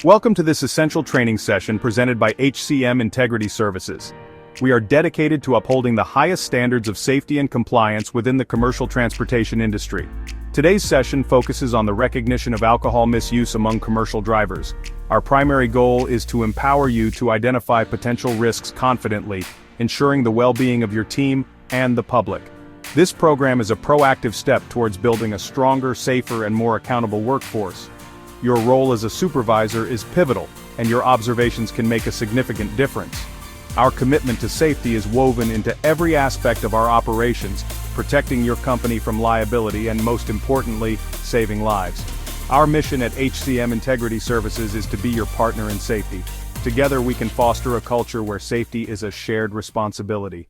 Welcome to this essential training session presented by HCM Integrity Services. We are dedicated to upholding the highest standards of safety and compliance within the commercial transportation industry. Today's session focuses on the recognition of alcohol misuse among commercial drivers. Our primary goal is to empower you to identify potential risks confidently, ensuring the well-being of your team and the public. This program is a proactive step towards building a stronger, safer, and more accountable workforce. Your role as a supervisor is pivotal, and your observations can make a significant difference. Our commitment to safety is woven into every aspect of our operations, protecting your company from liability and, most importantly, saving lives. Our mission at HCM Integrity Services is to be your partner in safety. Together we can foster a culture where safety is a shared responsibility.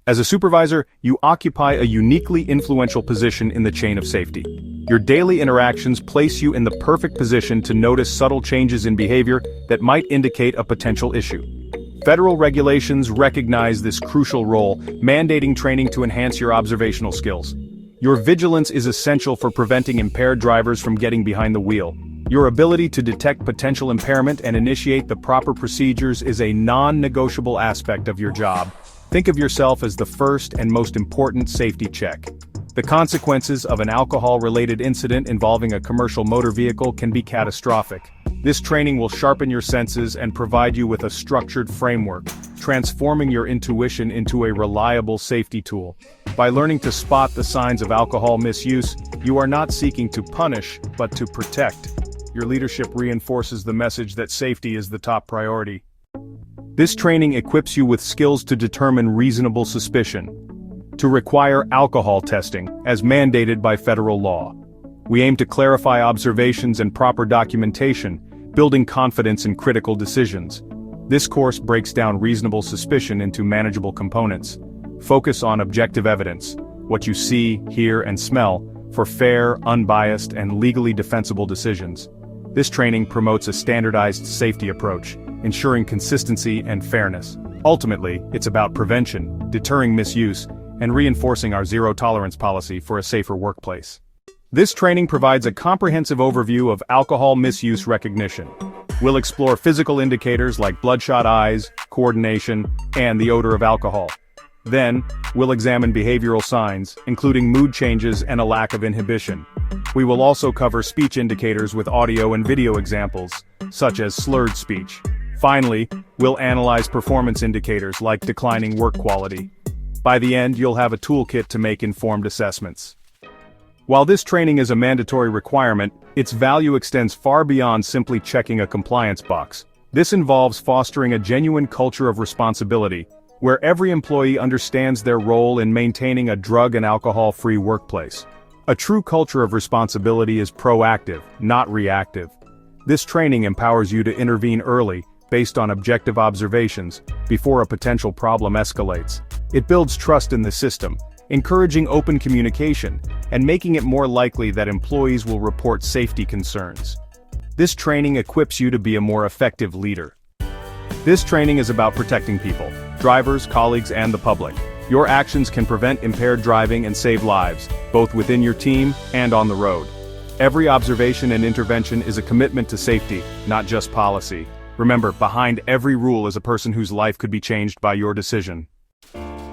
As a supervisor, you occupy a uniquely influential position in the chain of safety. Your daily interactions place you in the perfect position to notice subtle changes in behavior that might indicate a potential issue. Federal regulations recognize this crucial role, mandating training to enhance your observational skills. Your vigilance is essential for preventing impaired drivers from getting behind the wheel. Your ability to detect potential impairment and initiate the proper procedures is a non-negotiable aspect of your job. Think of yourself as the first and most important safety check. The consequences of an alcohol-related incident involving a commercial motor vehicle can be catastrophic. This training will sharpen your senses and provide you with a structured framework, transforming your intuition into a reliable safety tool. By learning to spot the signs of alcohol misuse, you are not seeking to punish, but to protect. Your leadership reinforces the message that safety is the top priority. This training equips you with skills to determine reasonable suspicion, to require alcohol testing, as mandated by federal law. We aim to clarify observations and proper documentation, building confidence in critical decisions. This course breaks down reasonable suspicion into manageable components. Focus on objective evidence, what you see, hear, and smell, for fair, unbiased, and legally defensible decisions. This training promotes a standardized safety approach, ensuring consistency and fairness. Ultimately, it's about prevention, deterring misuse, and reinforcing our zero-tolerance policy for a safer workplace. This training provides a comprehensive overview of alcohol misuse recognition. We'll explore physical indicators like bloodshot eyes, coordination, and the odor of alcohol. Then, we'll examine behavioral signs, including mood changes and a lack of inhibition. We will also cover speech indicators with audio and video examples, such as slurred speech. Finally, we'll analyze performance indicators like declining work quality. By the end, you'll have a toolkit to make informed assessments. While this training is a mandatory requirement, its value extends far beyond simply checking a compliance box. This involves fostering a genuine culture of responsibility, where every employee understands their role in maintaining a drug and alcohol-free workplace. A true culture of responsibility is proactive, not reactive. This training empowers you to intervene early, based on objective observations, before a potential problem escalates. It builds trust in the system, encouraging open communication, and making it more likely that employees will report safety concerns. This training equips you to be a more effective leader. This training is about protecting people, drivers, colleagues, and the public. Your actions can prevent impaired driving and save lives, both within your team and on the road. Every observation and intervention is a commitment to safety, not just policy. Remember, behind every rule is a person whose life could be changed by your decision.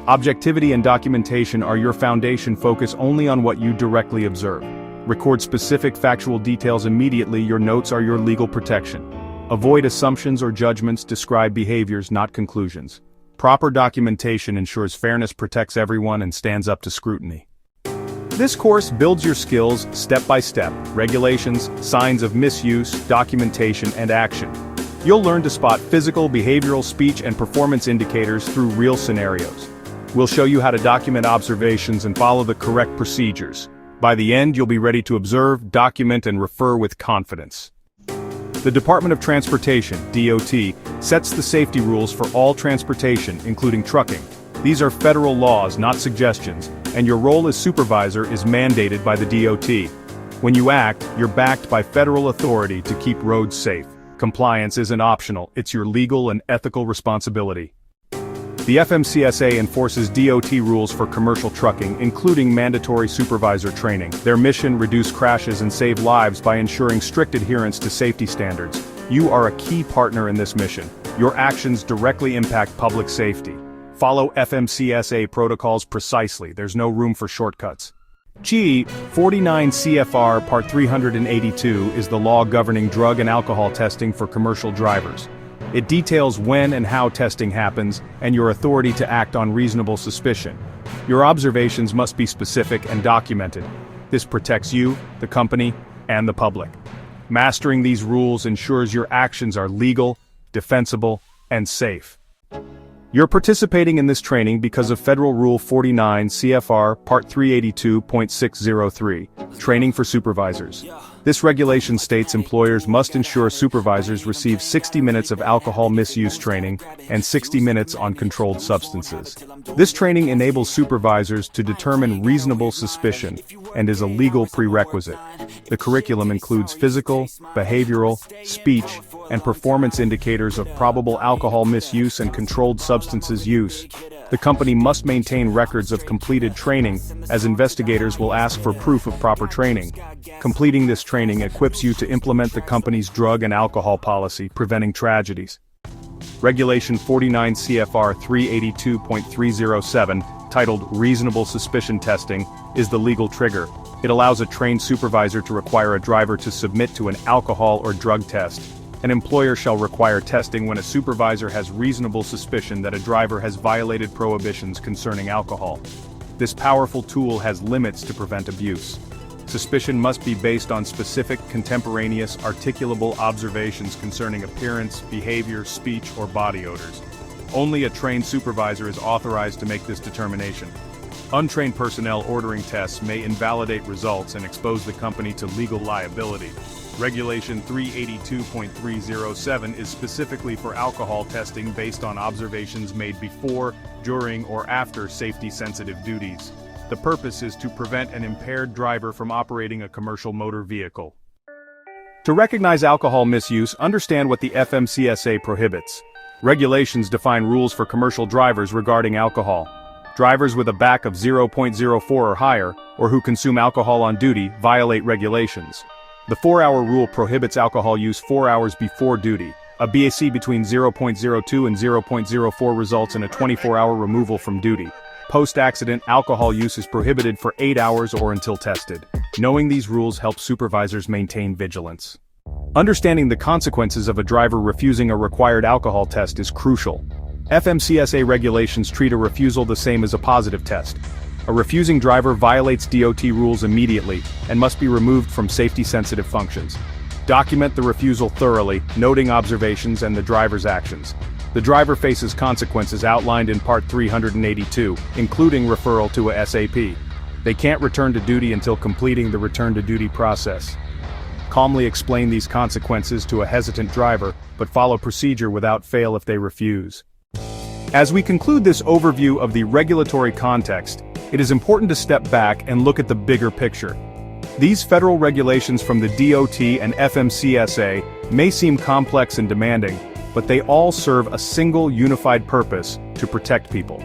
Objectivity and documentation are your foundation. Focus only on what you directly observe. Record specific factual details immediately. Your notes are your legal protection. Avoid assumptions or judgments. Describe behaviors, not conclusions. Proper documentation ensures fairness, protects everyone, and stands up to scrutiny. This course builds your skills step by step: regulations, signs of misuse, documentation, and action. You'll learn to spot physical, behavioral, speech, and performance indicators through real scenarios. We'll show you how to document observations and follow the correct procedures. By the end, you'll be ready to observe, document, and refer with confidence. The Department of Transportation, DOT, sets the safety rules for all transportation, including trucking. These are federal laws, not suggestions, and your role as supervisor is mandated by the DOT. When you act, you're backed by federal authority to keep roads safe. Compliance isn't optional, it's your legal and ethical responsibility. The FMCSA enforces DOT rules for commercial trucking, including mandatory supervisor training. Their mission: reduce crashes and save lives by ensuring strict adherence to safety standards. You are a key partner in this mission. Your actions directly impact public safety. Follow FMCSA protocols precisely. There's no room for shortcuts. 49 CFR Part 382 is the law governing drug and alcohol testing for commercial drivers. It details when and how testing happens and your authority to act on reasonable suspicion. Your observations must be specific and documented. This protects you, the company, and the public. Mastering these rules ensures your actions are legal, defensible, and safe. You're participating in this training because of Federal Rule 49 CFR Part 382.603, Training for Supervisors. This regulation states employers must ensure supervisors receive 60 minutes of alcohol misuse training and 60 minutes on controlled substances. This training enables supervisors to determine reasonable suspicion and is a legal prerequisite. The curriculum includes physical, behavioral, speech, and performance indicators of probable alcohol misuse and controlled substances use. The company must maintain records of completed training, as investigators will ask for proof of proper training. Completing this training equips you to implement the company's drug and alcohol policy, preventing tragedies. Regulation 49 CFR 382.307, titled Reasonable Suspicion Testing, is the legal trigger. It allows a trained supervisor to require a driver to submit to an alcohol or drug test. An employer shall require testing when a supervisor has reasonable suspicion that a driver has violated prohibitions concerning alcohol. This powerful tool has limits to prevent abuse. Suspicion must be based on specific, contemporaneous, articulable observations concerning appearance, behavior, speech, or body odors. Only a trained supervisor is authorized to make this determination. Untrained personnel ordering tests may invalidate results and expose the company to legal liability. Regulation 382.307 is specifically for alcohol testing based on observations made before, during, or after safety-sensitive duties. The purpose is to prevent an impaired driver from operating a commercial motor vehicle. To recognize alcohol misuse, understand what the FMCSA prohibits. Regulations define rules for commercial drivers regarding alcohol. Drivers with a BAC of 0.04 or higher, or who consume alcohol on duty, violate regulations. The 4-hour rule prohibits alcohol use 4 hours before duty. A BAC between 0.02 and 0.04 results in a 24-hour removal from duty. Post-accident, alcohol use is prohibited for 8 hours or until tested. Knowing these rules helps supervisors maintain vigilance. Understanding the consequences of a driver refusing a required alcohol test is crucial. FMCSA regulations treat a refusal the same as a positive test. A refusing driver violates DOT rules immediately and must be removed from safety-sensitive functions. Document the refusal thoroughly, noting observations and the driver's actions. The driver faces consequences outlined in Part 382, including referral to a SAP. They can't return to duty until completing the return to duty process. Calmly explain these consequences to a hesitant driver, but follow procedure without fail if they refuse. As we conclude this overview of the regulatory context, it is important to step back and look at the bigger picture. These federal regulations from the DOT and FMCSA may seem complex and demanding, but they all serve a single unified purpose: to protect people.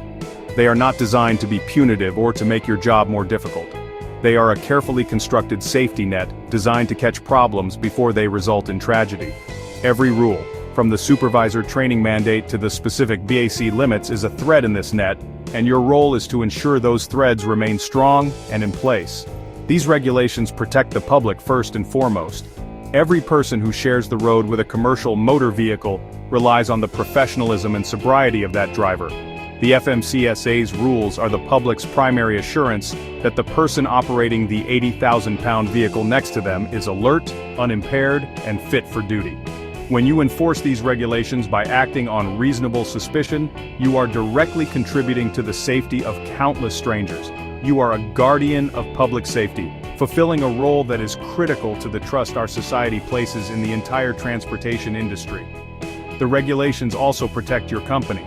They are not designed to be punitive or to make your job more difficult. They are a carefully constructed safety net designed to catch problems before they result in tragedy. Every rule, from the supervisor training mandate to the specific BAC limits, is a thread in this net, and your role is to ensure those threads remain strong and in place. These regulations protect the public first and foremost. Every person who shares the road with a commercial motor vehicle relies on the professionalism and sobriety of that driver. The FMCSA's rules are the public's primary assurance that the person operating the 80,000-pound vehicle next to them is alert, unimpaired, and fit for duty. When you enforce these regulations by acting on reasonable suspicion, you are directly contributing to the safety of countless strangers. You are a guardian of public safety, fulfilling a role that is critical to the trust our society places in the entire transportation industry. The regulations also protect your company.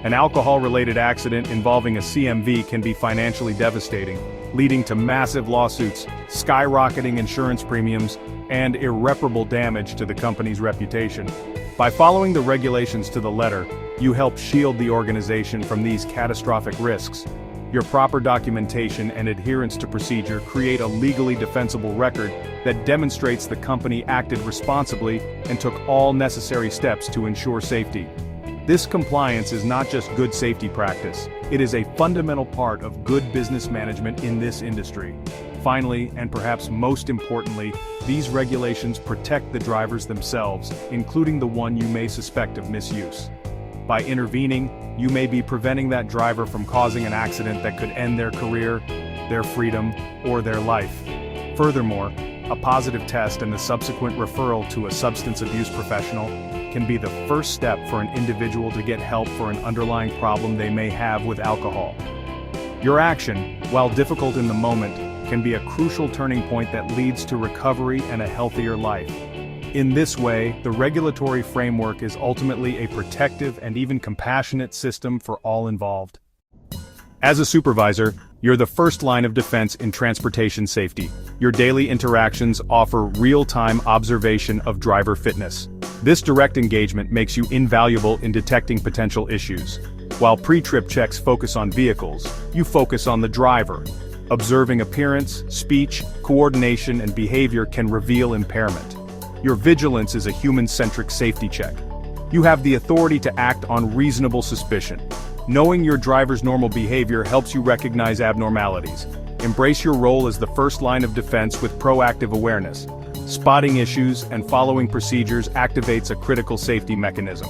An alcohol-related accident involving a CMV can be financially devastating, leading to massive lawsuits, skyrocketing insurance premiums, and irreparable damage to the company's reputation. By following the regulations to the letter, you help shield the organization from these catastrophic risks. Your proper documentation and adherence to procedure create a legally defensible record that demonstrates the company acted responsibly and took all necessary steps to ensure safety. This compliance is not just good safety practice, it is a fundamental part of good business management in this industry. Finally, and perhaps most importantly, these regulations protect the drivers themselves, including the one you may suspect of misuse. By intervening, you may be preventing that driver from causing an accident that could end their career, their freedom, or their life. Furthermore, a positive test and the subsequent referral to a substance abuse professional can be the first step for an individual to get help for an underlying problem they may have with alcohol. Your action, while difficult in the moment, can be a crucial turning point that leads to recovery and a healthier life. In this way, the regulatory framework is ultimately a protective and even compassionate system for all involved. As a supervisor, you're the first line of defense in transportation safety. Your daily interactions offer real-time observation of driver fitness. This direct engagement makes you invaluable in detecting potential issues. While pre-trip checks focus on vehicles, you focus on the driver. Observing appearance, speech, coordination, and behavior can reveal impairment. Your vigilance is a human-centric safety check. You have the authority to act on reasonable suspicion. Knowing your driver's normal behavior helps you recognize abnormalities. Embrace your role as the first line of defense with proactive awareness. Spotting issues and following procedures activates a critical safety mechanism.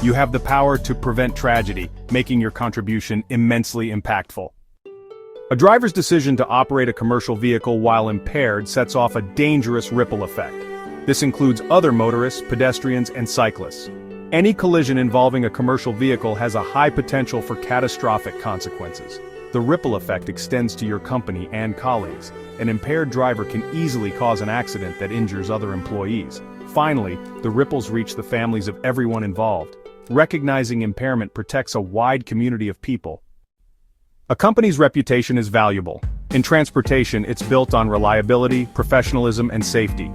You have the power to prevent tragedy, making your contribution immensely impactful. A driver's decision to operate a commercial vehicle while impaired sets off a dangerous ripple effect. This includes other motorists, pedestrians, and cyclists. Any collision involving a commercial vehicle has a high potential for catastrophic consequences. The ripple effect extends to your company and colleagues. An impaired driver can easily cause an accident that injures other employees. Finally, the ripples reach the families of everyone involved. Recognizing impairment protects a wide community of people. A company's reputation is valuable. In transportation, it's built on reliability, professionalism, and safety.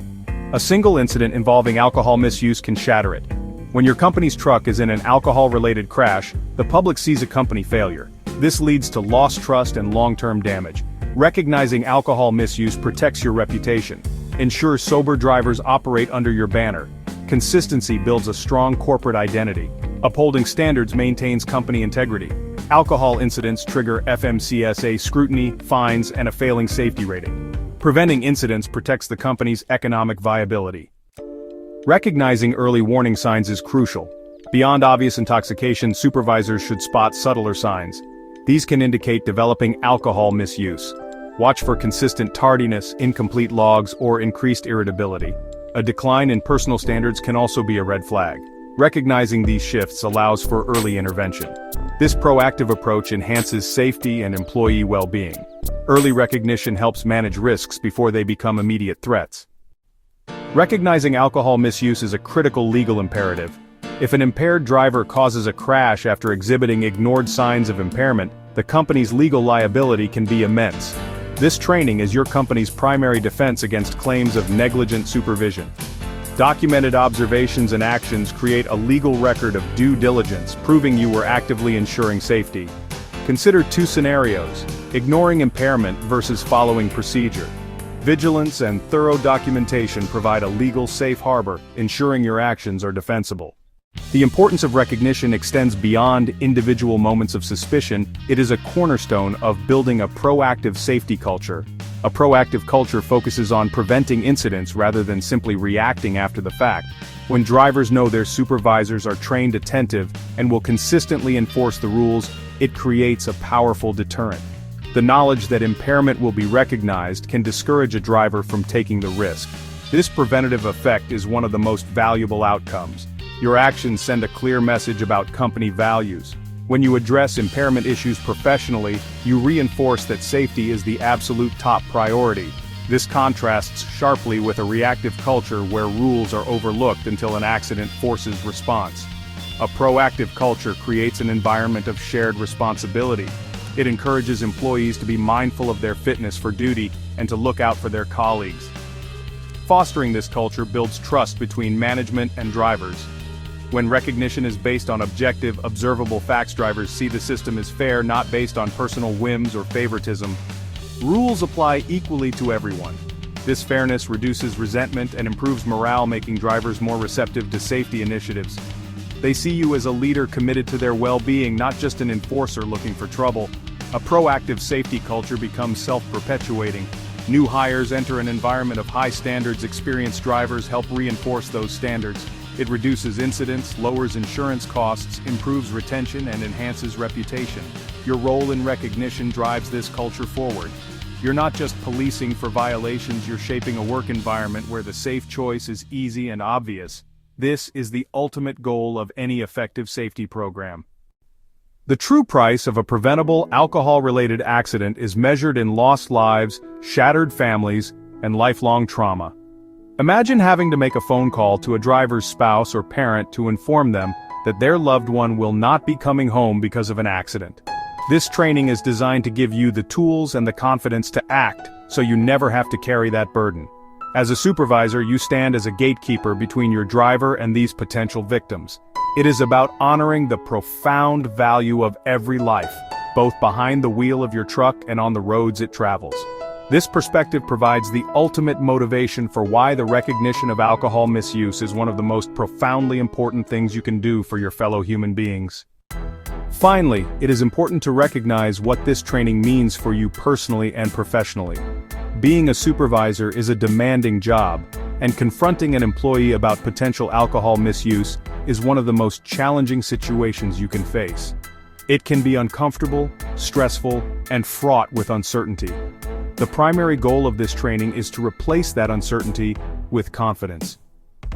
A single incident involving alcohol misuse can shatter it. When your company's truck is in an alcohol-related crash, the public sees a company failure. This leads to lost trust and long-term damage. Recognizing alcohol misuse protects your reputation. Ensures sober drivers operate under your banner. Consistency builds a strong corporate identity. Upholding standards maintains company integrity. Alcohol incidents trigger FMCSA scrutiny, fines, and a failing safety rating. Preventing incidents protects the company's economic viability. Recognizing early warning signs is crucial. Beyond obvious intoxication, supervisors should spot subtler signs. These can indicate developing alcohol misuse. Watch for consistent tardiness, incomplete logs, or increased irritability. A decline in personal standards can also be a red flag. Recognizing these shifts allows for early intervention. This proactive approach enhances safety and employee well-being. Early recognition helps manage risks before they become immediate threats. Recognizing alcohol misuse is a critical legal imperative. If an impaired driver causes a crash after exhibiting ignored signs of impairment, the company's legal liability can be immense. This training is your company's primary defense against claims of negligent supervision. Documented observations and actions create a legal record of due diligence, proving you were actively ensuring safety. Consider two scenarios: ignoring impairment versus following procedure. Vigilance and thorough documentation provide a legal safe harbor, ensuring your actions are defensible. The importance of recognition extends beyond individual moments of suspicion. It is a cornerstone of building a proactive safety culture. A proactive culture focuses on preventing incidents rather than simply reacting after the fact. When drivers know their supervisors are trained, attentive, and will consistently enforce the rules, it creates a powerful deterrent. The knowledge that impairment will be recognized can discourage a driver from taking the risk. This preventative effect is one of the most valuable outcomes. Your actions send a clear message about company values. When you address impairment issues professionally, you reinforce that safety is the absolute top priority. This contrasts sharply with a reactive culture where rules are overlooked until an accident forces response. A proactive culture creates an environment of shared responsibility. It encourages employees to be mindful of their fitness for duty and to look out for their colleagues. Fostering this culture builds trust between management and drivers. When recognition is based on objective, observable facts, drivers see the system as fair, not based on personal whims or favoritism. Rules apply equally to everyone. This fairness reduces resentment and improves morale, making drivers more receptive to safety initiatives. They see you as a leader committed to their well-being, not just an enforcer looking for trouble. A proactive safety culture becomes self-perpetuating. New hires enter an environment of high standards. Experienced drivers help reinforce those standards. It reduces incidents, lowers insurance costs, improves retention, and enhances reputation. Your role in recognition drives this culture forward. You're not just policing for violations, you're shaping a work environment where the safe choice is easy and obvious. This is the ultimate goal of any effective safety program. The true price of a preventable alcohol-related accident is measured in lost lives, shattered families, and lifelong trauma. Imagine having to make a phone call to a driver's spouse or parent to inform them that their loved one will not be coming home because of an accident. This training is designed to give you the tools and the confidence to act, so you never have to carry that burden. As a supervisor, you stand as a gatekeeper between your driver and these potential victims. It is about honoring the profound value of every life, both behind the wheel of your truck and on the roads it travels. This perspective provides the ultimate motivation for why the recognition of alcohol misuse is one of the most profoundly important things you can do for your fellow human beings. Finally, it is important to recognize what this training means for you personally and professionally. Being a supervisor is a demanding job, and confronting an employee about potential alcohol misuse is one of the most challenging situations you can face. It can be uncomfortable, stressful, and fraught with uncertainty. The primary goal of this training is to replace that uncertainty with confidence.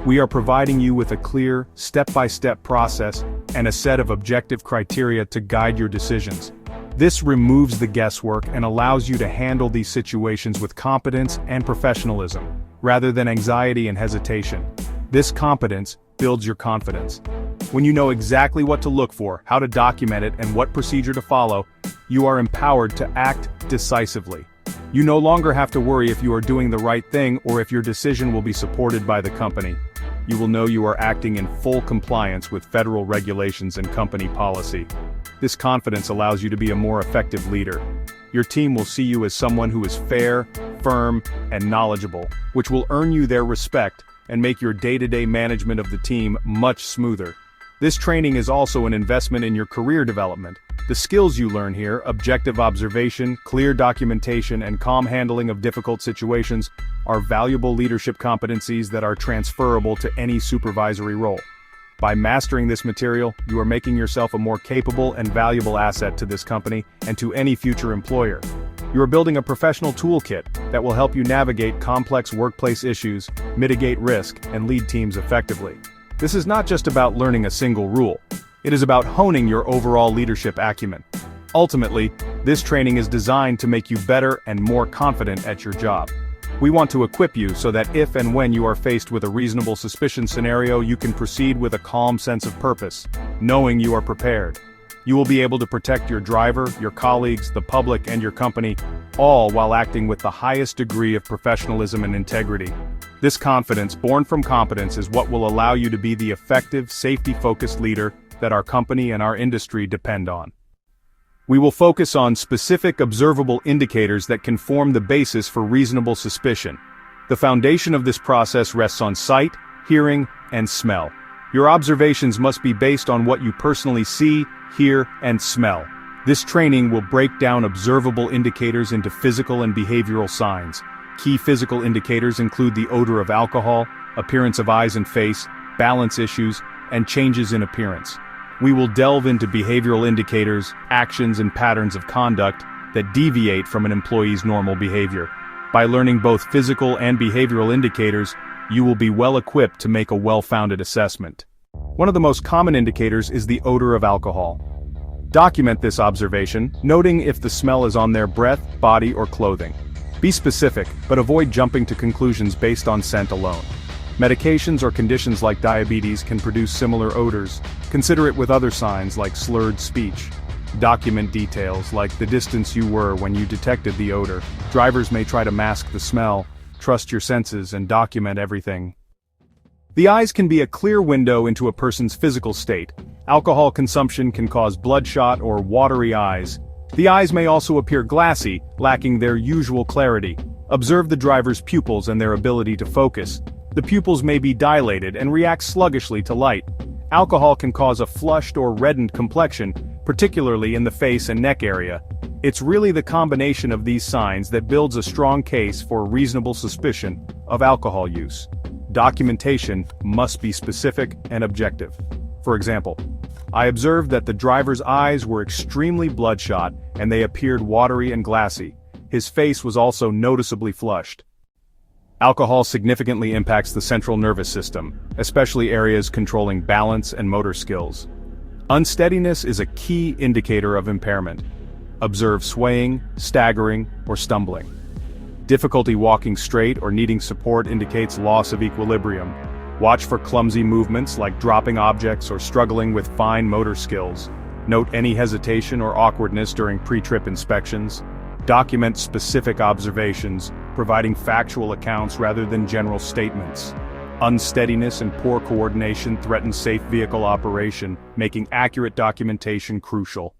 We are providing you with a clear, step-by-step process and a set of objective criteria to guide your decisions. This removes the guesswork and allows you to handle these situations with competence and professionalism, rather than anxiety and hesitation. This competence builds your confidence. When you know exactly what to look for, how to document it, and what procedure to follow, you are empowered to act decisively. You no longer have to worry if you are doing the right thing or if your decision will be supported by the company. You will know you are acting in full compliance with federal regulations and company policy. This confidence allows you to be a more effective leader. Your team will see you as someone who is fair, firm, and knowledgeable, which will earn you their respect and make your day-to-day management of the team much smoother. This training is also an investment in your career development. The skills you learn here, objective observation, clear documentation, and calm handling of difficult situations, are valuable leadership competencies that are transferable to any supervisory role. By mastering this material, you are making yourself a more capable and valuable asset to this company and to any future employer. You are building a professional toolkit that will help you navigate complex workplace issues, mitigate risk, and lead teams effectively. This is not just about learning a single rule. It is about honing your overall leadership acumen. Ultimately, this training is designed to make you better and more confident at your job. We want to equip you so that if and when you are faced with a reasonable suspicion scenario, you can proceed with a calm sense of purpose, knowing you are prepared. You will be able to protect your driver, your colleagues, the public, and your company, all while acting with the highest degree of professionalism and integrity. This confidence, born from competence, is what will allow you to be the effective, safety-focused leader that our company and our industry depend on. We will focus on specific observable indicators that can form the basis for reasonable suspicion. The foundation of this process rests on sight, hearing, and smell. Your observations must be based on what you personally see, hear, and smell. This training will break down observable indicators into physical and behavioral signs. Key physical indicators include the odor of alcohol, appearance of eyes and face, balance issues, and changes in appearance. We will delve into behavioral indicators, actions, and patterns of conduct that deviate from an employee's normal behavior. By learning both physical and behavioral indicators, you will be well equipped to make a well-founded assessment. One of the most common indicators is the odor of alcohol. Document this observation, noting if the smell is on their breath, body, or clothing. Be specific, but avoid jumping to conclusions based on scent alone. Medications or conditions like diabetes can produce similar odors. Consider it with other signs like slurred speech. Document details like the distance you were when you detected the odor. Drivers may try to mask the smell. Trust your senses and document everything. The eyes can be a clear window into a person's physical state. Alcohol consumption can cause bloodshot or watery eyes. The eyes may also appear glassy, lacking their usual clarity. Observe the driver's pupils and their ability to focus. The pupils may be dilated and react sluggishly to light. Alcohol can cause a flushed or reddened complexion, particularly in the face and neck area. It's really the combination of these signs that builds a strong case for reasonable suspicion of alcohol use. Documentation must be specific and objective. For example, I observed that the driver's eyes were extremely bloodshot and they appeared watery and glassy. His face was also noticeably flushed. Alcohol significantly impacts the central nervous system, especially areas controlling balance and motor skills. Unsteadiness is a key indicator of impairment. Observe swaying, staggering, or stumbling. Difficulty walking straight or needing support indicates loss of equilibrium. Watch for clumsy movements like dropping objects or struggling with fine motor skills. Note any hesitation or awkwardness during pre-trip inspections. Document specific observations, providing factual accounts rather than general statements. Unsteadiness and poor coordination threaten safe vehicle operation, making accurate documentation crucial.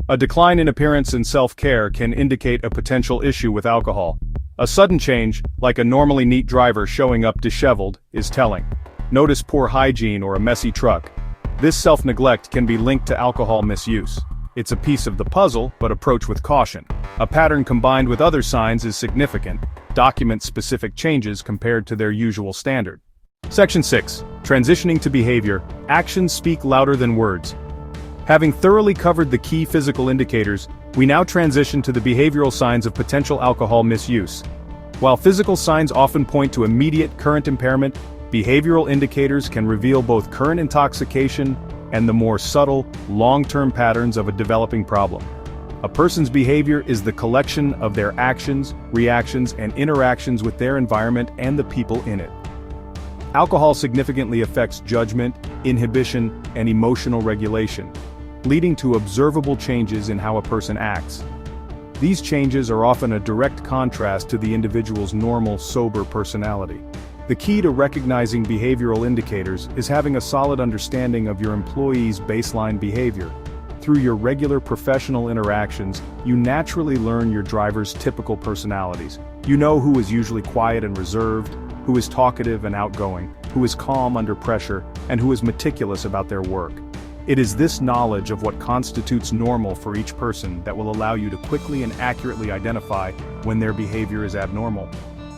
A decline in appearance and self-care can indicate a potential issue with alcohol. A sudden change, like a normally neat driver showing up disheveled, is telling. Notice poor hygiene or a messy truck. This self-neglect can be linked to alcohol misuse. It's a piece of the puzzle, but approach with caution. A pattern combined with other signs is significant. Document specific changes compared to their usual standard. Section 6. Transitioning to behavior. Actions speak louder than words. Having thoroughly covered the key physical indicators, we now transition to the behavioral signs of potential alcohol misuse. While physical signs often point to immediate current impairment, behavioral indicators can reveal both current intoxication and the more subtle, long-term patterns of a developing problem. A person's behavior is the collection of their actions, reactions, and interactions with their environment and the people in it. Alcohol significantly affects judgment, inhibition, and emotional regulation, leading to observable changes in how a person acts. These changes are often a direct contrast to the individual's normal, sober personality. The key to recognizing behavioral indicators is having a solid understanding of your employees' baseline behavior. Through your regular professional interactions, you naturally learn your driver's typical personalities. You know who is usually quiet and reserved, who is talkative and outgoing, who is calm under pressure, and who is meticulous about their work. It is this knowledge of what constitutes normal for each person that will allow you to quickly and accurately identify when their behavior is abnormal.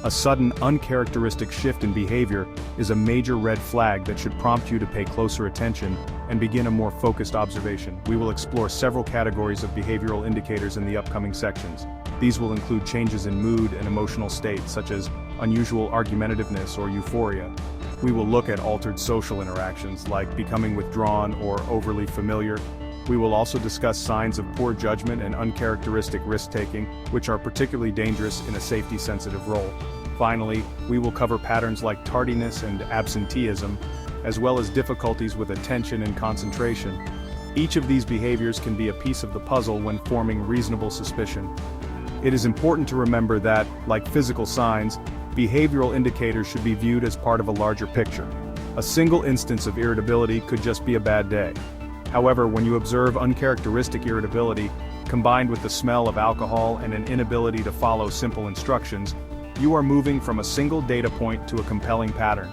A sudden, uncharacteristic shift in behavior is a major red flag that should prompt you to pay closer attention and begin a more focused observation. We will explore several categories of behavioral indicators in the upcoming sections. These will include changes in mood and emotional states, such as unusual argumentativeness or euphoria. We will look at altered social interactions, like becoming withdrawn or overly familiar. We will also discuss signs of poor judgment and uncharacteristic risk-taking, which are particularly dangerous in a safety-sensitive role. Finally, we will cover patterns like tardiness and absenteeism, as well as difficulties with attention and concentration. Each of these behaviors can be a piece of the puzzle when forming reasonable suspicion. It is important to remember that, like physical signs, behavioral indicators should be viewed as part of a larger picture. A single instance of irritability could just be a bad day. However, when you observe uncharacteristic irritability, combined with the smell of alcohol and an inability to follow simple instructions, you are moving from a single data point to a compelling pattern.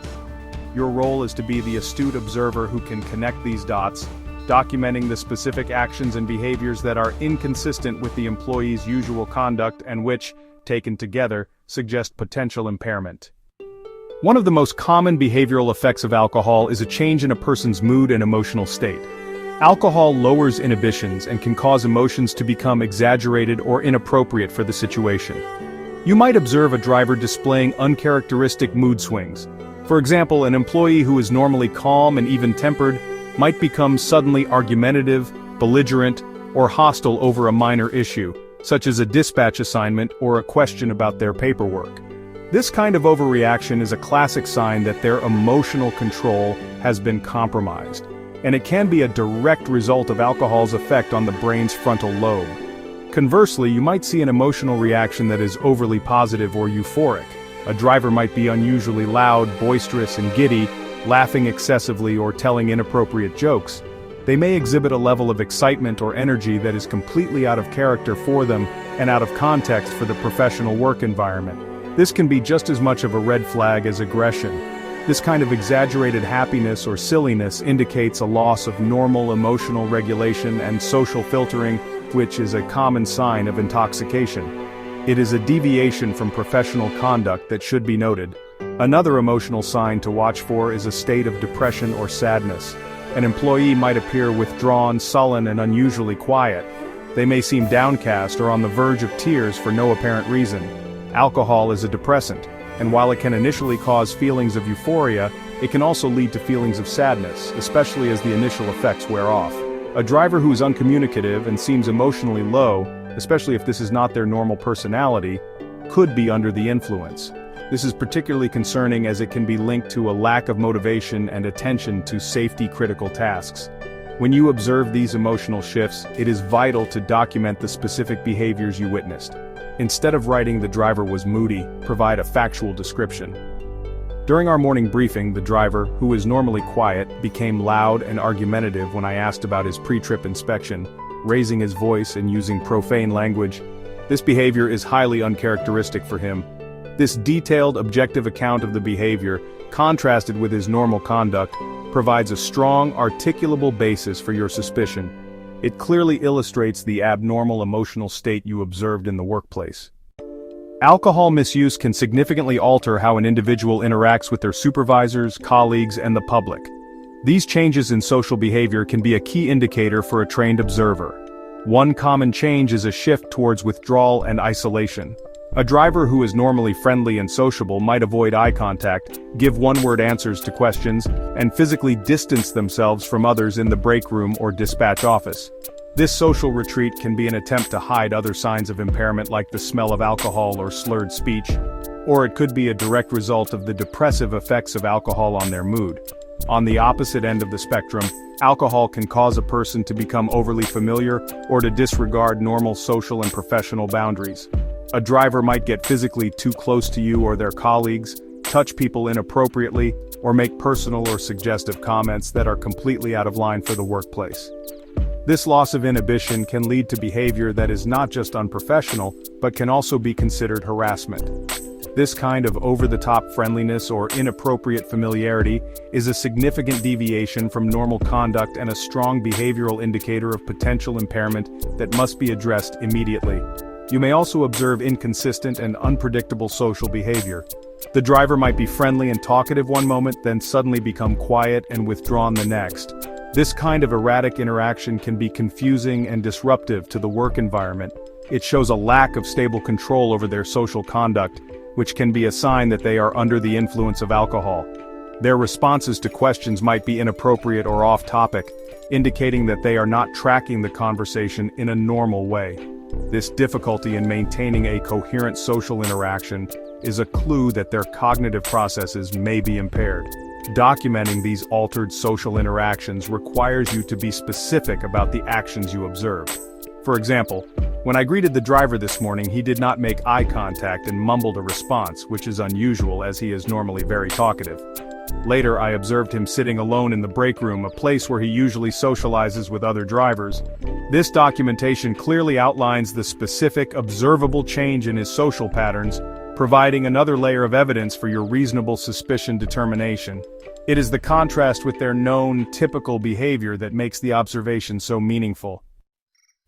Your role is to be the astute observer who can connect these dots, documenting the specific actions and behaviors that are inconsistent with the employee's usual conduct and which, taken together, suggest potential impairment. One of the most common behavioral effects of alcohol is a change in a person's mood and emotional state. Alcohol lowers inhibitions and can cause emotions to become exaggerated or inappropriate for the situation. You might observe a driver displaying uncharacteristic mood swings. For example, an employee who is normally calm and even-tempered might become suddenly argumentative, belligerent, or hostile over a minor issue, such as a dispatch assignment or a question about their paperwork. This kind of overreaction is a classic sign that their emotional control has been compromised, and it can be a direct result of alcohol's effect on the brain's frontal lobe. Conversely, you might see an emotional reaction that is overly positive or euphoric. A driver might be unusually loud, boisterous, and giddy, laughing excessively or telling inappropriate jokes. They may exhibit a level of excitement or energy that is completely out of character for them and out of context for the professional work environment. This can be just as much of a red flag as aggression. This kind of exaggerated happiness or silliness indicates a loss of normal emotional regulation and social filtering, which is a common sign of intoxication. It is a deviation from professional conduct that should be noted. Another emotional sign to watch for is a state of depression or sadness. An employee might appear withdrawn, sullen, and unusually quiet. They may seem downcast or on the verge of tears for no apparent reason. Alcohol is a depressant, and while it can initially cause feelings of euphoria, it can also lead to feelings of sadness, especially as the initial effects wear off. A driver who is uncommunicative and seems emotionally low, especially if this is not their normal personality, could be under the influence. This is particularly concerning as it can be linked to a lack of motivation and attention to safety-critical tasks. When you observe these emotional shifts, it is vital to document the specific behaviors you witnessed. Instead of writing "the driver was moody," provide a factual description. During our morning briefing, the driver, who is normally quiet, became loud and argumentative when I asked about his pre-trip inspection, raising his voice and using profane language. This behavior is highly uncharacteristic for him. This detailed, objective account of the behavior, contrasted with his normal conduct, provides a strong, articulable basis for your suspicion. It clearly illustrates the abnormal emotional state you observed in the workplace. Alcohol misuse can significantly alter how an individual interacts with their supervisors, colleagues, and the public. These changes in social behavior can be a key indicator for a trained observer. One common change is a shift towards withdrawal and isolation. A driver who is normally friendly and sociable might avoid eye contact, give one-word answers to questions, and physically distance themselves from others in the break room or dispatch office. This social retreat can be an attempt to hide other signs of impairment like the smell of alcohol or slurred speech, or it could be a direct result of the depressive effects of alcohol on their mood. On the opposite end of the spectrum, alcohol can cause a person to become overly familiar or to disregard normal social and professional boundaries. A driver might get physically too close to you or their colleagues, touch people inappropriately, or make personal or suggestive comments that are completely out of line for the workplace. This loss of inhibition can lead to behavior that is not just unprofessional, but can also be considered harassment. This kind of over-the-top friendliness or inappropriate familiarity is a significant deviation from normal conduct and a strong behavioral indicator of potential impairment that must be addressed immediately. You may also observe inconsistent and unpredictable social behavior. The driver might be friendly and talkative one moment, then suddenly become quiet and withdrawn the next. This kind of erratic interaction can be confusing and disruptive to the work environment. It shows a lack of stable control over their social conduct, which can be a sign that they are under the influence of alcohol. Their responses to questions might be inappropriate or off-topic, indicating that they are not tracking the conversation in a normal way. This difficulty in maintaining a coherent social interaction is a clue that their cognitive processes may be impaired. Documenting these altered social interactions requires you to be specific about the actions you observed. For example, when I greeted the driver this morning, he did not make eye contact and mumbled a response, which is unusual as he is normally very talkative. Later, I observed him sitting alone in the break room, a place where he usually socializes with other drivers. This documentation clearly outlines the specific, observable change in his social patterns, providing another layer of evidence for your reasonable suspicion determination. It is the contrast with their known, typical behavior that makes the observation so meaningful.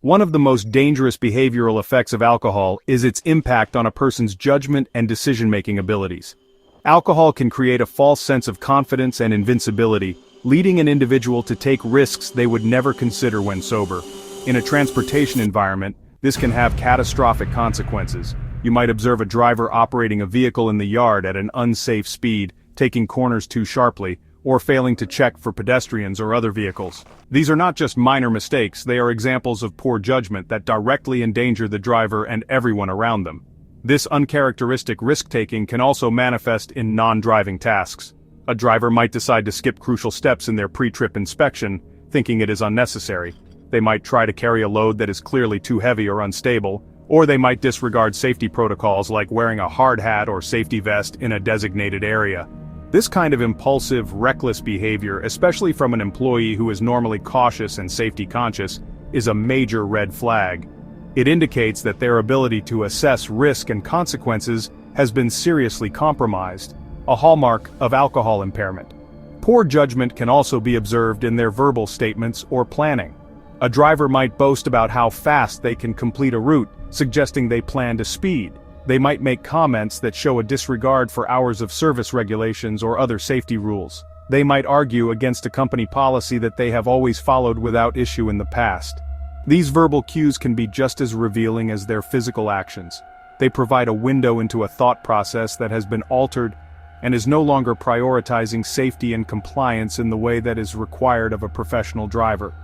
One of the most dangerous behavioral effects of alcohol is its impact on a person's judgment and decision-making abilities. Alcohol can create a false sense of confidence and invincibility, leading an individual to take risks they would never consider when sober. In a transportation environment, this can have catastrophic consequences. You might observe a driver operating a vehicle in the yard at an unsafe speed, taking corners too sharply, or failing to check for pedestrians or other vehicles. These are not just minor mistakes, they are examples of poor judgment that directly endanger the driver and everyone around them. This uncharacteristic risk-taking can also manifest in non-driving tasks. A driver might decide to skip crucial steps in their pre-trip inspection, thinking it is unnecessary. They might try to carry a load that is clearly too heavy or unstable, Or they might disregard safety protocols like wearing a hard hat or safety vest in a designated area. This kind of impulsive, reckless behavior, especially from an employee who is normally cautious and safety conscious, is a major red flag. It indicates that their ability to assess risk and consequences has been seriously compromised, a hallmark of alcohol impairment. Poor judgment can also be observed in their verbal statements or planning. A driver might boast about how fast they can complete a route, suggesting they plan to speed. They might make comments that show a disregard for hours of service regulations or other safety rules. They might argue against a company policy that they have always followed without issue in the past. These verbal cues can be just as revealing as their physical actions. They provide a window into a thought process that has been altered and is no longer prioritizing safety and compliance in the way that is required of a professional driver.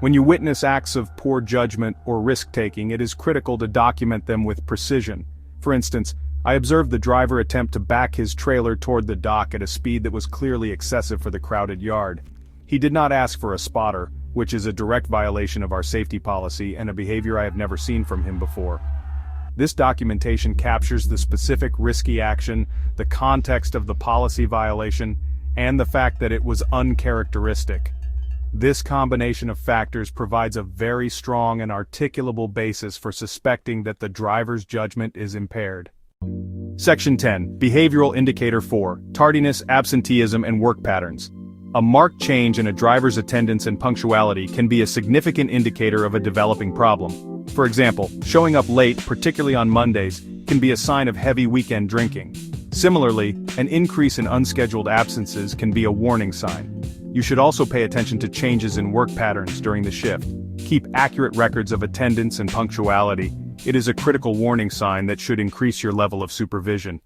When you witness acts of poor judgment or risk-taking, it is critical to document them with precision. For instance, I observed the driver attempt to back his trailer toward the dock at a speed that was clearly excessive for the crowded yard. He did not ask for a spotter, which is a direct violation of our safety policy and a behavior I have never seen from him before. This documentation captures the specific risky action, the context of the policy violation, and the fact that it was uncharacteristic. This combination of factors provides a very strong and articulable basis for suspecting that the driver's judgment is impaired. Section 10, Behavioral Indicator 4, Tardiness, Absenteeism, and Work Patterns. A marked change in a driver's attendance and punctuality can be a significant indicator of a developing problem. For example, showing up late, particularly on Mondays, can be a sign of heavy weekend drinking. Similarly, an increase in unscheduled absences can be a warning sign. You should also pay attention to changes in work patterns during the shift. Keep accurate records of attendance and punctuality. It is a critical warning sign that should increase your level of supervision.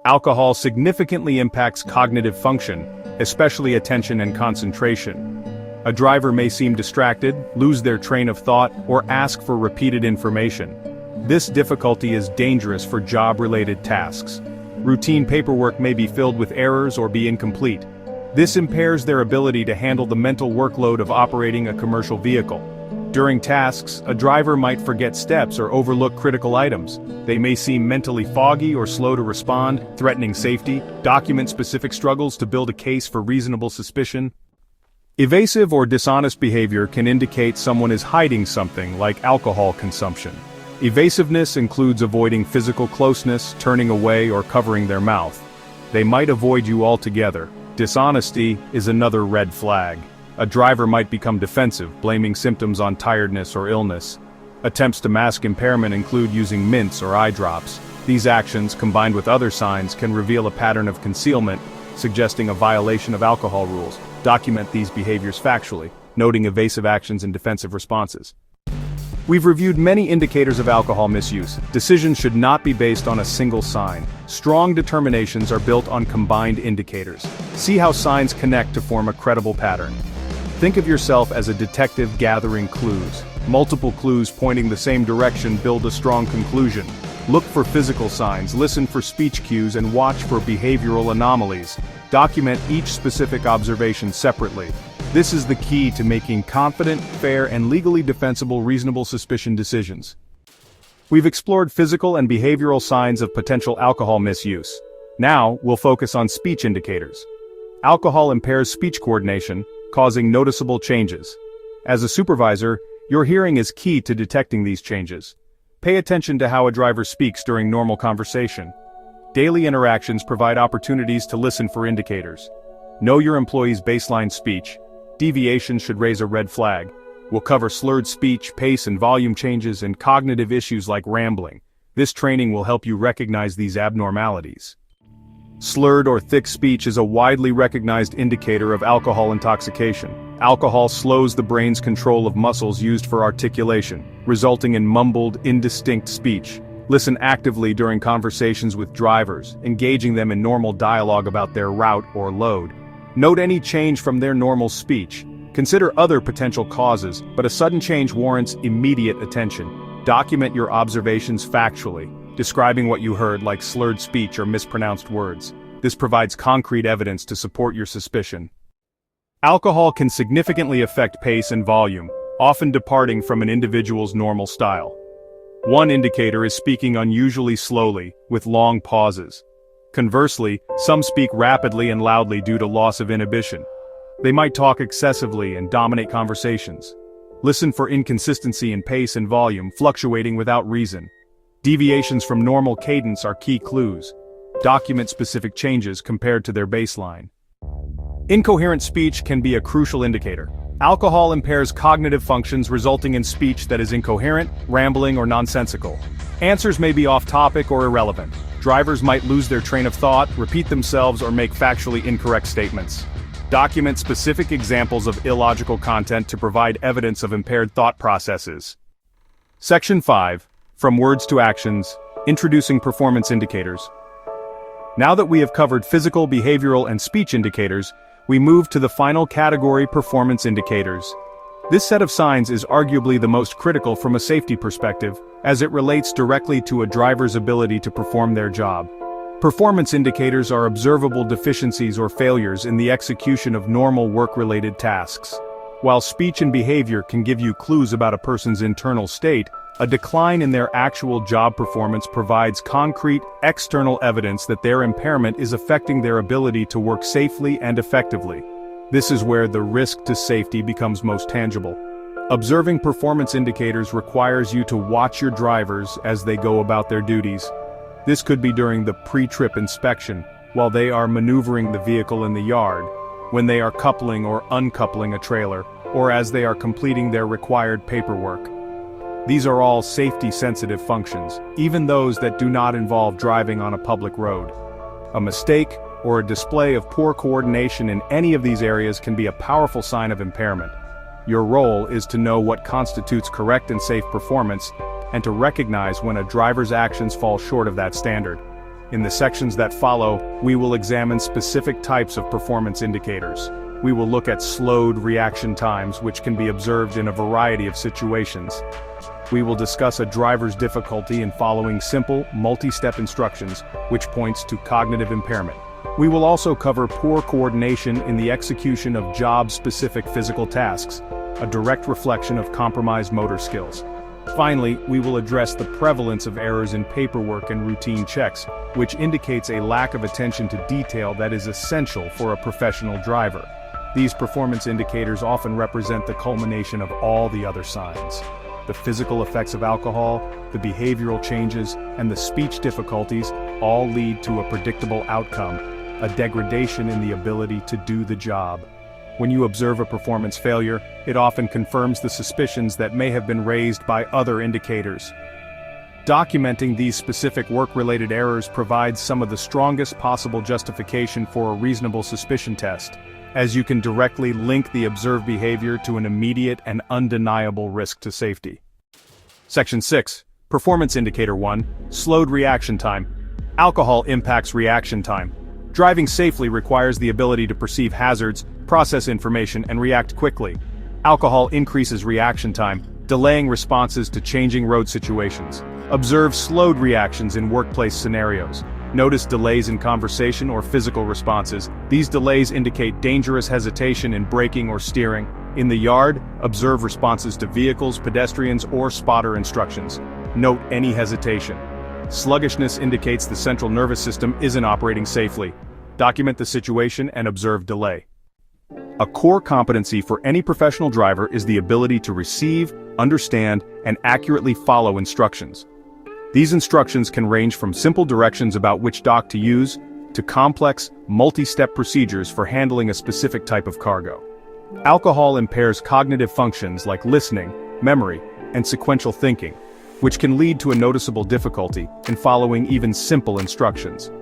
Alcohol significantly impacts cognitive function, especially attention and concentration. A driver may seem distracted, lose their train of thought, or ask for repeated information. This difficulty is dangerous for job-related tasks. Routine paperwork may be filled with errors or be incomplete. This impairs their ability to handle the mental workload of operating a commercial vehicle. During tasks, a driver might forget steps or overlook critical items. They may seem mentally foggy or slow to respond, threatening safety. Document specific struggles to build a case for reasonable suspicion. Evasive or dishonest behavior can indicate someone is hiding something, like alcohol consumption. Evasiveness includes avoiding physical closeness, turning away, or covering their mouth. They might avoid you altogether. Dishonesty is another red flag. A driver might become defensive, blaming symptoms on tiredness or illness. Attempts to mask impairment include using mints or eye drops. These actions, combined with other signs, can reveal a pattern of concealment, suggesting a violation of alcohol rules. Document these behaviors factually, noting evasive actions and defensive responses. We've reviewed many indicators of alcohol misuse. Decisions should not be based on a single sign. Strong determinations are built on combined indicators. See how signs connect to form a credible pattern. Think of yourself as a detective gathering clues. Multiple clues pointing the same direction build a strong conclusion. Look for physical signs, listen for speech cues, and watch for behavioral anomalies. Document each specific observation separately. This is the key to making confident, fair, and legally defensible reasonable suspicion decisions. We've explored physical and behavioral signs of potential alcohol misuse. Now, we'll focus on speech indicators. Alcohol impairs speech coordination, causing noticeable changes. As a supervisor, your hearing is key to detecting these changes. Pay attention to how a driver speaks during normal conversation. Daily interactions provide opportunities to listen for indicators. Know your employee's baseline speech. Deviations should raise a red flag. We'll cover slurred speech, pace and volume changes, and cognitive issues like rambling. This training will help you recognize these abnormalities. Slurred or thick speech is a widely recognized indicator of alcohol intoxication. Alcohol slows the brain's control of muscles used for articulation, resulting in mumbled, indistinct speech. Listen actively during conversations with drivers, engaging them in normal dialogue about their route or load. Note any change from their normal speech. Consider other potential causes, but a sudden change warrants immediate attention. Document your observations factually, describing what you heard like slurred speech or mispronounced words. This provides concrete evidence to support your suspicion. Alcohol can significantly affect pace and volume, often departing from an individual's normal style. One indicator is speaking unusually slowly, with long pauses. Conversely, some speak rapidly and loudly due to loss of inhibition. They might talk excessively and dominate conversations. Listen for inconsistency in pace and volume, fluctuating without reason. Deviations from normal cadence are key clues. Document specific changes compared to their baseline. Incoherent speech can be a crucial indicator. Alcohol impairs cognitive functions, resulting in speech that is incoherent, rambling, or nonsensical. Answers may be off-topic or irrelevant. Drivers might lose their train of thought, repeat themselves, or make factually incorrect statements. Document specific examples of illogical content to provide evidence of impaired thought processes. Section 5. From Words to Actions, Introducing Performance Indicators. Now that we have covered physical, behavioral, and speech indicators, we move to the final category: performance indicators. This set of signs is arguably the most critical from a safety perspective, as it relates directly to a driver's ability to perform their job. Performance indicators are observable deficiencies or failures in the execution of normal work-related tasks. While speech and behavior can give you clues about a person's internal state, a decline in their actual job performance provides concrete, external evidence that their impairment is affecting their ability to work safely and effectively. This is where the risk to safety becomes most tangible. Observing performance indicators requires you to watch your drivers as they go about their duties. This could be during the pre-trip inspection, while they are maneuvering the vehicle in the yard, when they are coupling or uncoupling a trailer, or as they are completing their required paperwork. These are all safety-sensitive functions, even those that do not involve driving on a public road. A mistake or a display of poor coordination in any of these areas can be a powerful sign of impairment. Your role is to know what constitutes correct and safe performance, and to recognize when a driver's actions fall short of that standard. In the sections that follow, we will examine specific types of performance indicators. We will look at slowed reaction times, which can be observed in a variety of situations. We will discuss a driver's difficulty in following simple, multi-step instructions, which points to cognitive impairment. We will also cover poor coordination in the execution of job-specific physical tasks, a direct reflection of compromised motor skills. Finally, we will address the prevalence of errors in paperwork and routine checks, which indicates a lack of attention to detail that is essential for a professional driver. These performance indicators often represent the culmination of all the other signs. The physical effects of alcohol, the behavioral changes, and the speech difficulties all lead to a predictable outcome, a degradation in the ability to do the job. When you observe a performance failure, it often confirms the suspicions that may have been raised by other indicators. Documenting these specific work-related errors provides some of the strongest possible justification for a reasonable suspicion test, as you can directly link the observed behavior to an immediate and undeniable risk to safety. Section 6. Performance Indicator 1. Slowed reaction time. Alcohol impacts reaction time. Driving safely requires the ability to perceive hazards, process information, and react quickly. Alcohol increases reaction time, delaying responses to changing road situations. Observe slowed reactions in workplace scenarios. Notice delays in conversation or physical responses. These delays indicate dangerous hesitation in braking or steering. In the yard, observe responses to vehicles, pedestrians, or spotter instructions. Note any hesitation. Sluggishness indicates the central nervous system isn't operating safely. Document the situation and observe delay. A core competency for any professional driver is the ability to receive, understand, and accurately follow instructions. These instructions can range from simple directions about which dock to use, to complex, multi-step procedures for handling a specific type of cargo. Alcohol impairs cognitive functions like listening, memory, and sequential thinking, which can lead to a noticeable difficulty in following even simple instructions.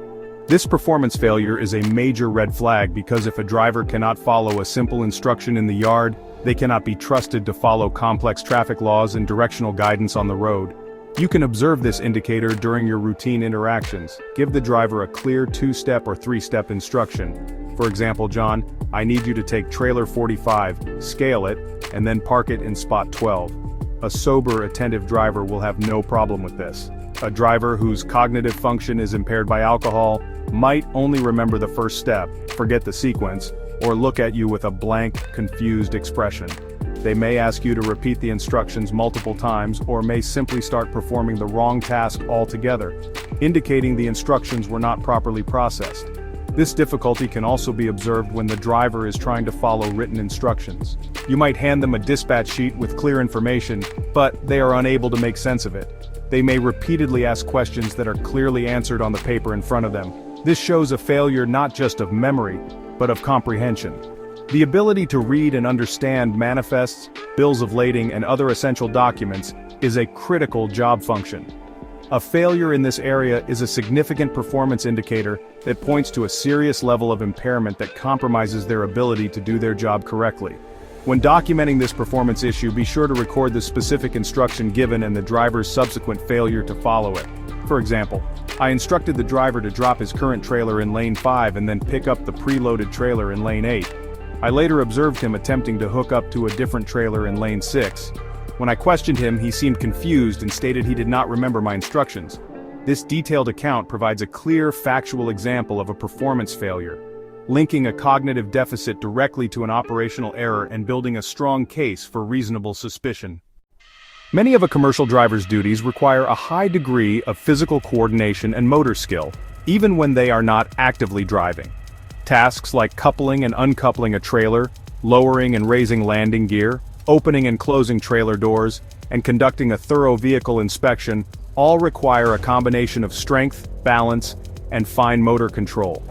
This performance failure is a major red flag because if a driver cannot follow a simple instruction in the yard, they cannot be trusted to follow complex traffic laws and directional guidance on the road. You can observe this indicator during your routine interactions. Give the driver a clear 2-step or 3-step instruction. For example, John, I need you to take trailer 45, scale it, and then park it in spot 12. A sober, attentive driver will have no problem with this. A driver whose cognitive function is impaired by alcohol might only remember the first step, forget the sequence, or look at you with a blank, confused expression. They may ask you to repeat the instructions multiple times or may simply start performing the wrong task altogether, indicating the instructions were not properly processed. This difficulty can also be observed when the driver is trying to follow written instructions. You might hand them a dispatch sheet with clear information, but they are unable to make sense of it. They may repeatedly ask questions that are clearly answered on the paper in front of them. This shows a failure not just of memory, but of comprehension. The ability to read and understand manifests, bills of lading, and other essential documents is a critical job function. A failure in this area is a significant performance indicator that points to a serious level of impairment that compromises their ability to do their job correctly. When documenting this performance issue, be sure to record the specific instruction given and the driver's subsequent failure to follow it. For example, I instructed the driver to drop his current trailer in lane 5 and then pick up the preloaded trailer in lane 8. I later observed him attempting to hook up to a different trailer in lane 6. When I questioned him, he seemed confused and stated he did not remember my instructions. This detailed account provides a clear, factual example of a performance failure, linking a cognitive deficit directly to an operational error and building a strong case for reasonable suspicion. Many of a commercial driver's duties require a high degree of physical coordination and motor skill, even when they are not actively driving. Tasks like coupling and uncoupling a trailer, lowering and raising landing gear, opening and closing trailer doors, and conducting a thorough vehicle inspection all require a combination of strength, balance, and fine motor control.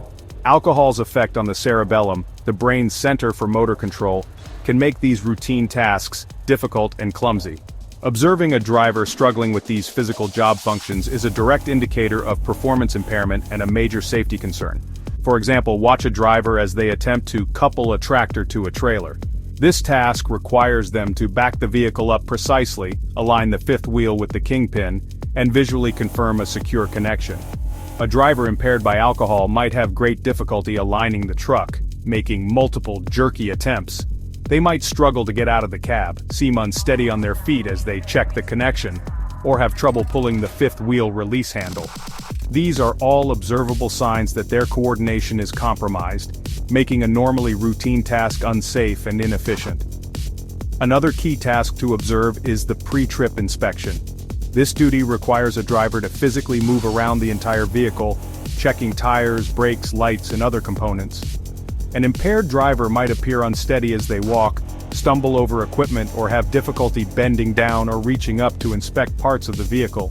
Alcohol's effect on the cerebellum, the brain's center for motor control, can make these routine tasks difficult and clumsy. Observing a driver struggling with these physical job functions is a direct indicator of performance impairment and a major safety concern. For example, watch a driver as they attempt to couple a tractor to a trailer. This task requires them to back the vehicle up precisely, align the fifth wheel with the kingpin, and visually confirm a secure connection. A driver impaired by alcohol might have great difficulty aligning the truck, making multiple jerky attempts. They might struggle to get out of the cab, seem unsteady on their feet as they check the connection, or have trouble pulling the fifth wheel release handle. These are all observable signs that their coordination is compromised, making a normally routine task unsafe and inefficient. Another key task to observe is the pre-trip inspection. This duty requires a driver to physically move around the entire vehicle, checking tires, brakes, lights, and other components. An impaired driver might appear unsteady as they walk, stumble over equipment, or have difficulty bending down or reaching up to inspect parts of the vehicle.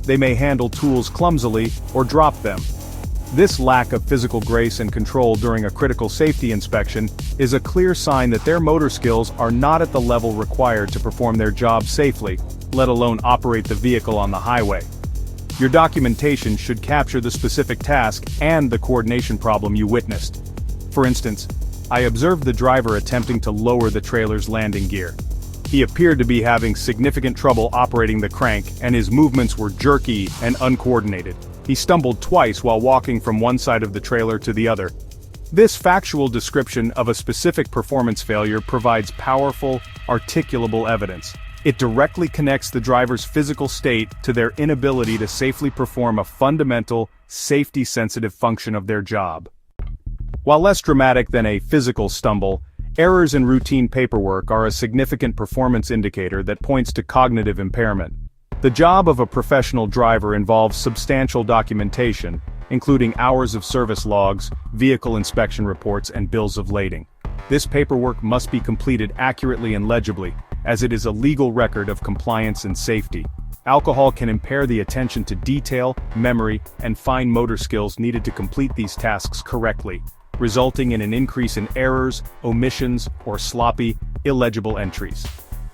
They may handle tools clumsily or drop them. This lack of physical grace and control during a critical safety inspection is a clear sign that their motor skills are not at the level required to perform their job safely, let alone operate the vehicle on the highway. Your documentation should capture the specific task and the coordination problem you witnessed. For instance, I observed the driver attempting to lower the trailer's landing gear. He appeared to be having significant trouble operating the crank, and his movements were jerky and uncoordinated. He stumbled twice while walking from one side of the trailer to the other. This factual description of a specific performance failure provides powerful, articulable evidence. It directly connects the driver's physical state to their inability to safely perform a fundamental, safety-sensitive function of their job. While less dramatic than a physical stumble, errors in routine paperwork are a significant performance indicator that points to cognitive impairment. The job of a professional driver involves substantial documentation, including hours of service logs, vehicle inspection reports, and bills of lading. This paperwork must be completed accurately and legibly, as it is a legal record of compliance and safety. Alcohol can impair the attention to detail, memory, and fine motor skills needed to complete these tasks correctly, resulting in an increase in errors, omissions, or sloppy, illegible entries.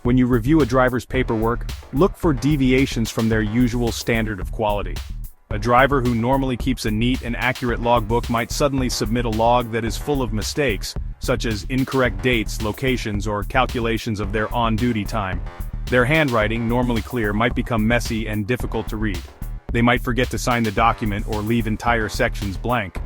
When you review a driver's paperwork, look for deviations from their usual standard of quality. A driver who normally keeps a neat and accurate logbook might suddenly submit a log that is full of mistakes, such as incorrect dates, locations, or calculations of their on-duty time. Their handwriting, normally clear, might become messy and difficult to read. They might forget to sign the document or leave entire sections blank.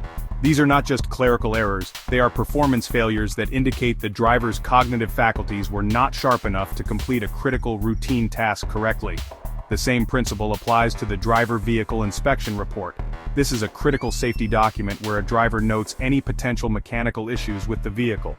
These are not just clerical errors, they are performance failures that indicate the driver's cognitive faculties were not sharp enough to complete a critical routine task correctly. The same principle applies to the driver vehicle inspection report. This is a critical safety document where a driver notes any potential mechanical issues with the vehicle.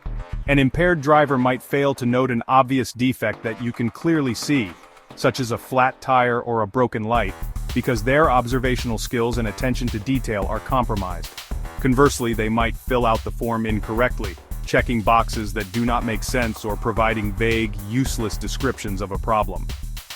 An impaired driver might fail to note an obvious defect that you can clearly see, such as a flat tire or a broken light, because their observational skills and attention to detail are compromised. Conversely, they might fill out the form incorrectly, checking boxes that do not make sense or providing vague, useless descriptions of a problem.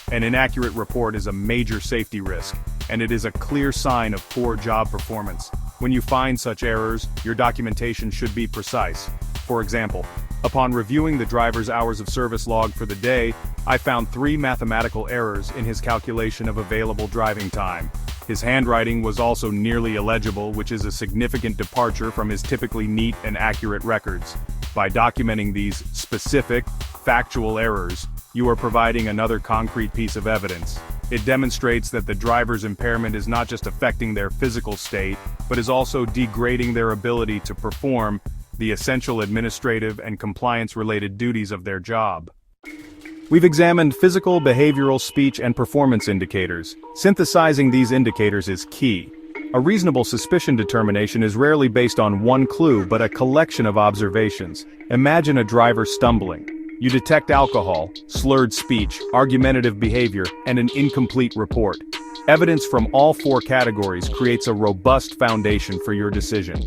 An inaccurate report is a major safety risk, and it is a clear sign of poor job performance. When you find such errors, your documentation should be precise. For example, upon reviewing the driver's hours of service log for the day, I found 3 mathematical errors in his calculation of available driving time. His handwriting was also nearly illegible, which is a significant departure from his typically neat and accurate records. By documenting these specific, factual errors, you are providing another concrete piece of evidence. It demonstrates that the driver's impairment is not just affecting their physical state, but is also degrading their ability to perform the essential administrative and compliance-related duties of their job. We've examined physical, behavioral, speech, and performance indicators. Synthesizing these indicators is key. A reasonable suspicion determination is rarely based on one clue but a collection of observations. Imagine a driver stumbling. You detect alcohol, slurred speech, argumentative behavior, and an incomplete report. Evidence from all 4 categories creates a robust foundation for your decision.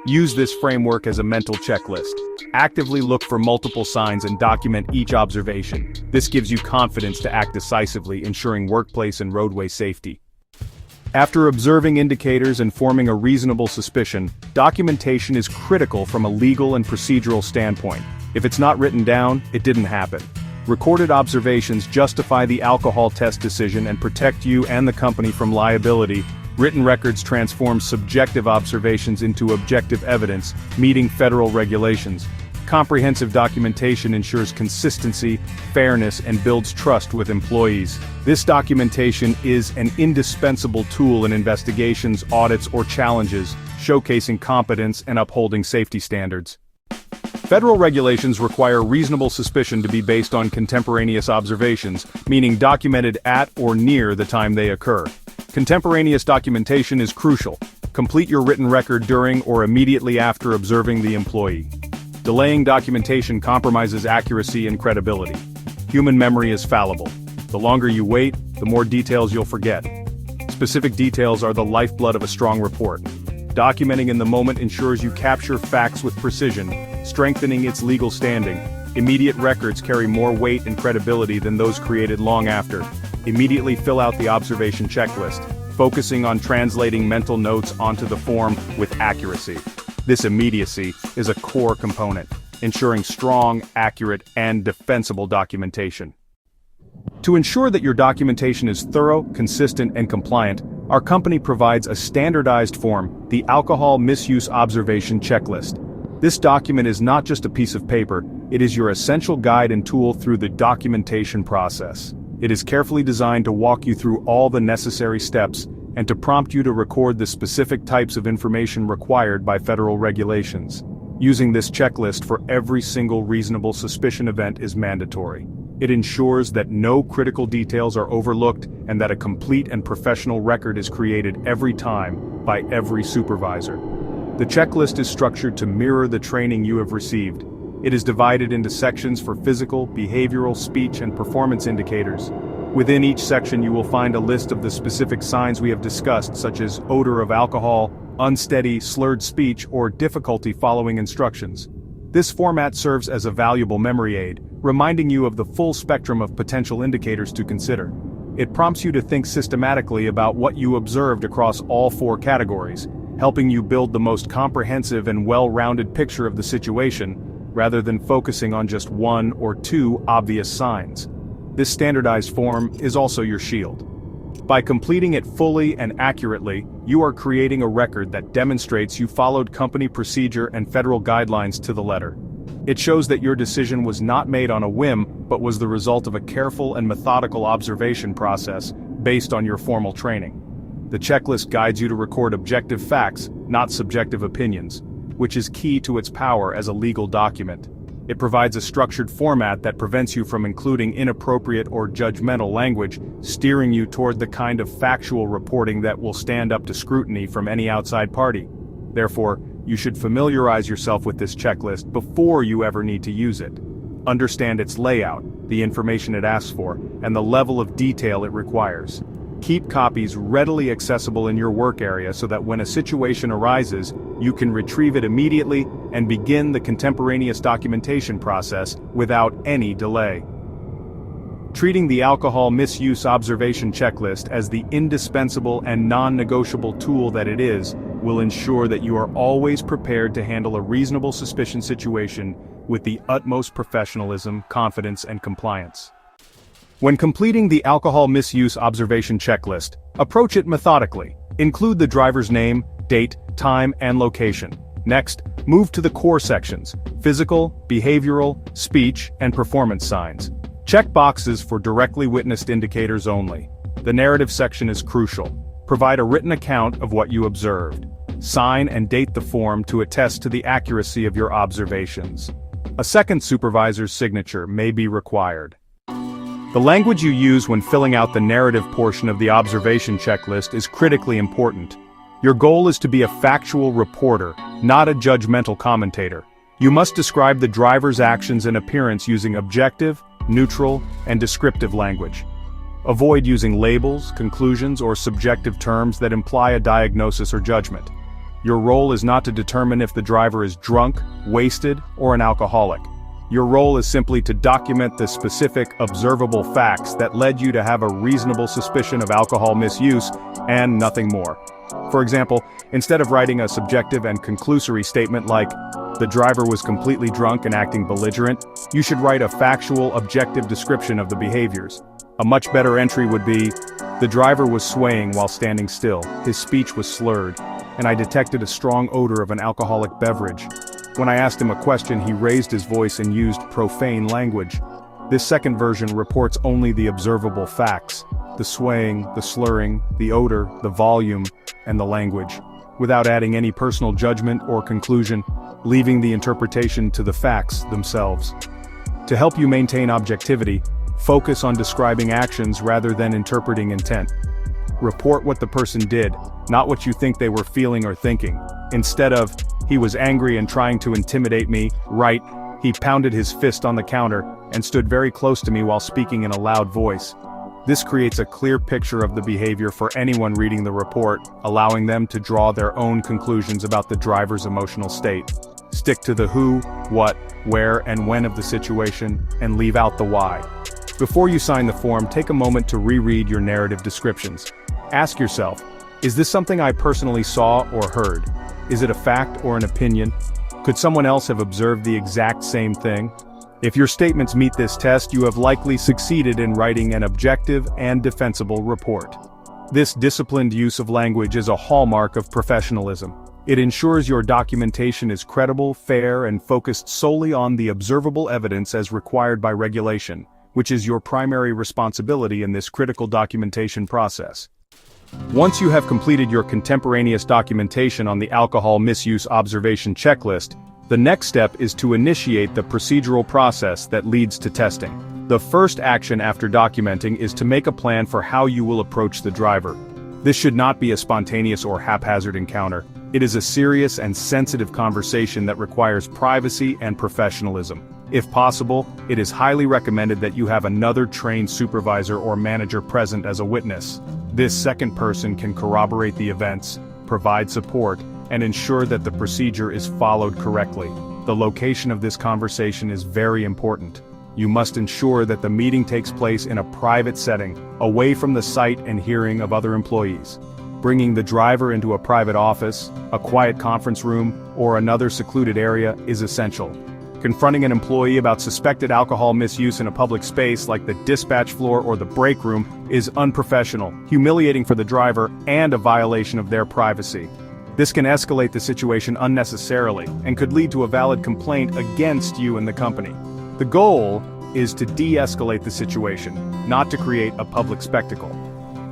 Use this framework as a mental checklist. Actively look for multiple signs and document each observation. This gives you confidence to act decisively, ensuring workplace and roadway safety. After observing indicators and forming a reasonable suspicion, documentation is critical from a legal and procedural standpoint. If it's not written down, it didn't happen. Recorded observations justify the alcohol test decision and protect you and the company from liability. Written records transform subjective observations into objective evidence, meeting federal regulations. Comprehensive documentation ensures consistency, fairness, and builds trust with employees. This documentation is an indispensable tool in investigations, audits, or challenges, showcasing competence and upholding safety standards. Federal regulations require reasonable suspicion to be based on contemporaneous observations, meaning documented at or near the time they occur. Contemporaneous documentation is crucial. Complete your written record during or immediately after observing the employee. Delaying documentation compromises accuracy and credibility. Human memory is fallible. The longer you wait, the more details you'll forget. Specific details are the lifeblood of a strong report. Documenting in the moment ensures you capture facts with precision, strengthening its legal standing. Immediate records carry more weight and credibility than those created long after. Immediately fill out the observation checklist, focusing on translating mental notes onto the form with accuracy. This immediacy is a core component, ensuring strong, accurate, and defensible documentation. To ensure that your documentation is thorough, consistent, and compliant, our company provides a standardized form, the Alcohol Misuse Observation Checklist. This document is not just a piece of paper, it is your essential guide and tool through the documentation process. It is carefully designed to walk you through all the necessary steps and to prompt you to record the specific types of information required by federal regulations. Using this checklist for every single reasonable suspicion event is mandatory. It ensures that no critical details are overlooked and that a complete and professional record is created every time by every supervisor. The checklist is structured to mirror the training you have received. It is divided into sections for physical, behavioral, speech, and performance indicators. Within each section you will find a list of the specific signs we have discussed, such as odor of alcohol, unsteady, slurred speech, or difficulty following instructions. This format serves as a valuable memory aid, reminding you of the full spectrum of potential indicators to consider. It prompts you to think systematically about what you observed across all 4 categories, helping you build the most comprehensive and well-rounded picture of the situation, rather than focusing on just 1 or 2 obvious signs. This standardized form is also your shield. By completing it fully and accurately, you are creating a record that demonstrates you followed company procedure and federal guidelines to the letter. It shows that your decision was not made on a whim, but was the result of a careful and methodical observation process based on your formal training. The checklist guides you to record objective facts, not subjective opinions, which is key to its power as a legal document. It provides a structured format that prevents you from including inappropriate or judgmental language, steering you toward the kind of factual reporting that will stand up to scrutiny from any outside party. Therefore, you should familiarize yourself with this checklist before you ever need to use it. Understand its layout, the information it asks for, and the level of detail it requires. Keep copies readily accessible in your work area so that when a situation arises, you can retrieve it immediately and begin the contemporaneous documentation process without any delay. Treating the alcohol misuse observation checklist as the indispensable and non-negotiable tool that it is will ensure that you are always prepared to handle a reasonable suspicion situation with the utmost professionalism, confidence, and compliance. When completing the alcohol misuse observation checklist, approach it methodically. Include the driver's name, date, time, and location. Next, move to the core sections: physical, behavioral, speech, and performance signs. Check boxes for directly witnessed indicators only. The narrative section is crucial. Provide a written account of what you observed. Sign and date the form to attest to the accuracy of your observations. A second supervisor's signature may be required. The language you use when filling out the narrative portion of the observation checklist is critically important. Your goal is to be a factual reporter, not a judgmental commentator. You must describe the driver's actions and appearance using objective, neutral, and descriptive language. Avoid using labels, conclusions, or subjective terms that imply a diagnosis or judgment. Your role is not to determine if the driver is drunk, wasted, or an alcoholic. Your role is simply to document the specific, observable facts that led you to have a reasonable suspicion of alcohol misuse, and nothing more. For example, instead of writing a subjective and conclusory statement like, "The driver was completely drunk and acting belligerent," you should write a factual, objective description of the behaviors. A much better entry would be, "The driver was swaying while standing still, his speech was slurred, and I detected a strong odor of an alcoholic beverage. When I asked him a question, he raised his voice and used profane language." This second version reports only the observable facts: the swaying, the slurring, the odor, the volume, and the language, without adding any personal judgment or conclusion, leaving the interpretation to the facts themselves. To help you maintain objectivity, focus on describing actions rather than interpreting intent. Report what the person did, not what you think they were feeling or thinking. Instead of, "He was angry and trying to intimidate me," write, "He pounded his fist on the counter and stood very close to me while speaking in a loud voice." This creates a clear picture of the behavior for anyone reading the report, allowing them to draw their own conclusions about the driver's emotional state. Stick to the who, what, where, and when of the situation, and leave out the why. Before you sign the form, take a moment to reread your narrative descriptions. Ask yourself, is this something I personally saw or heard? Is it a fact or an opinion? Could someone else have observed the exact same thing? If your statements meet this test, you have likely succeeded in writing an objective and defensible report. This disciplined use of language is a hallmark of professionalism. It ensures your documentation is credible, fair, and focused solely on the observable evidence as required by regulation, which is your primary responsibility in this critical documentation process. Once you have completed your contemporaneous documentation on the alcohol misuse observation checklist, the next step is to initiate the procedural process that leads to testing. The first action after documenting is to make a plan for how you will approach the driver. This should not be a spontaneous or haphazard encounter. It is a serious and sensitive conversation that requires privacy and professionalism. If possible, it is highly recommended that you have another trained supervisor or manager present as a witness. This second person can corroborate the events, provide support, and ensure that the procedure is followed correctly. The location of this conversation is very important. You must ensure that the meeting takes place in a private setting, away from the sight and hearing of other employees. Bringing the driver into a private office, a quiet conference room, or another secluded area is essential. Confronting an employee about suspected alcohol misuse in a public space like the dispatch floor or the break room is unprofessional, humiliating for the driver, and a violation of their privacy. This can escalate the situation unnecessarily and could lead to a valid complaint against you and the company. The goal is to de-escalate the situation, not to create a public spectacle.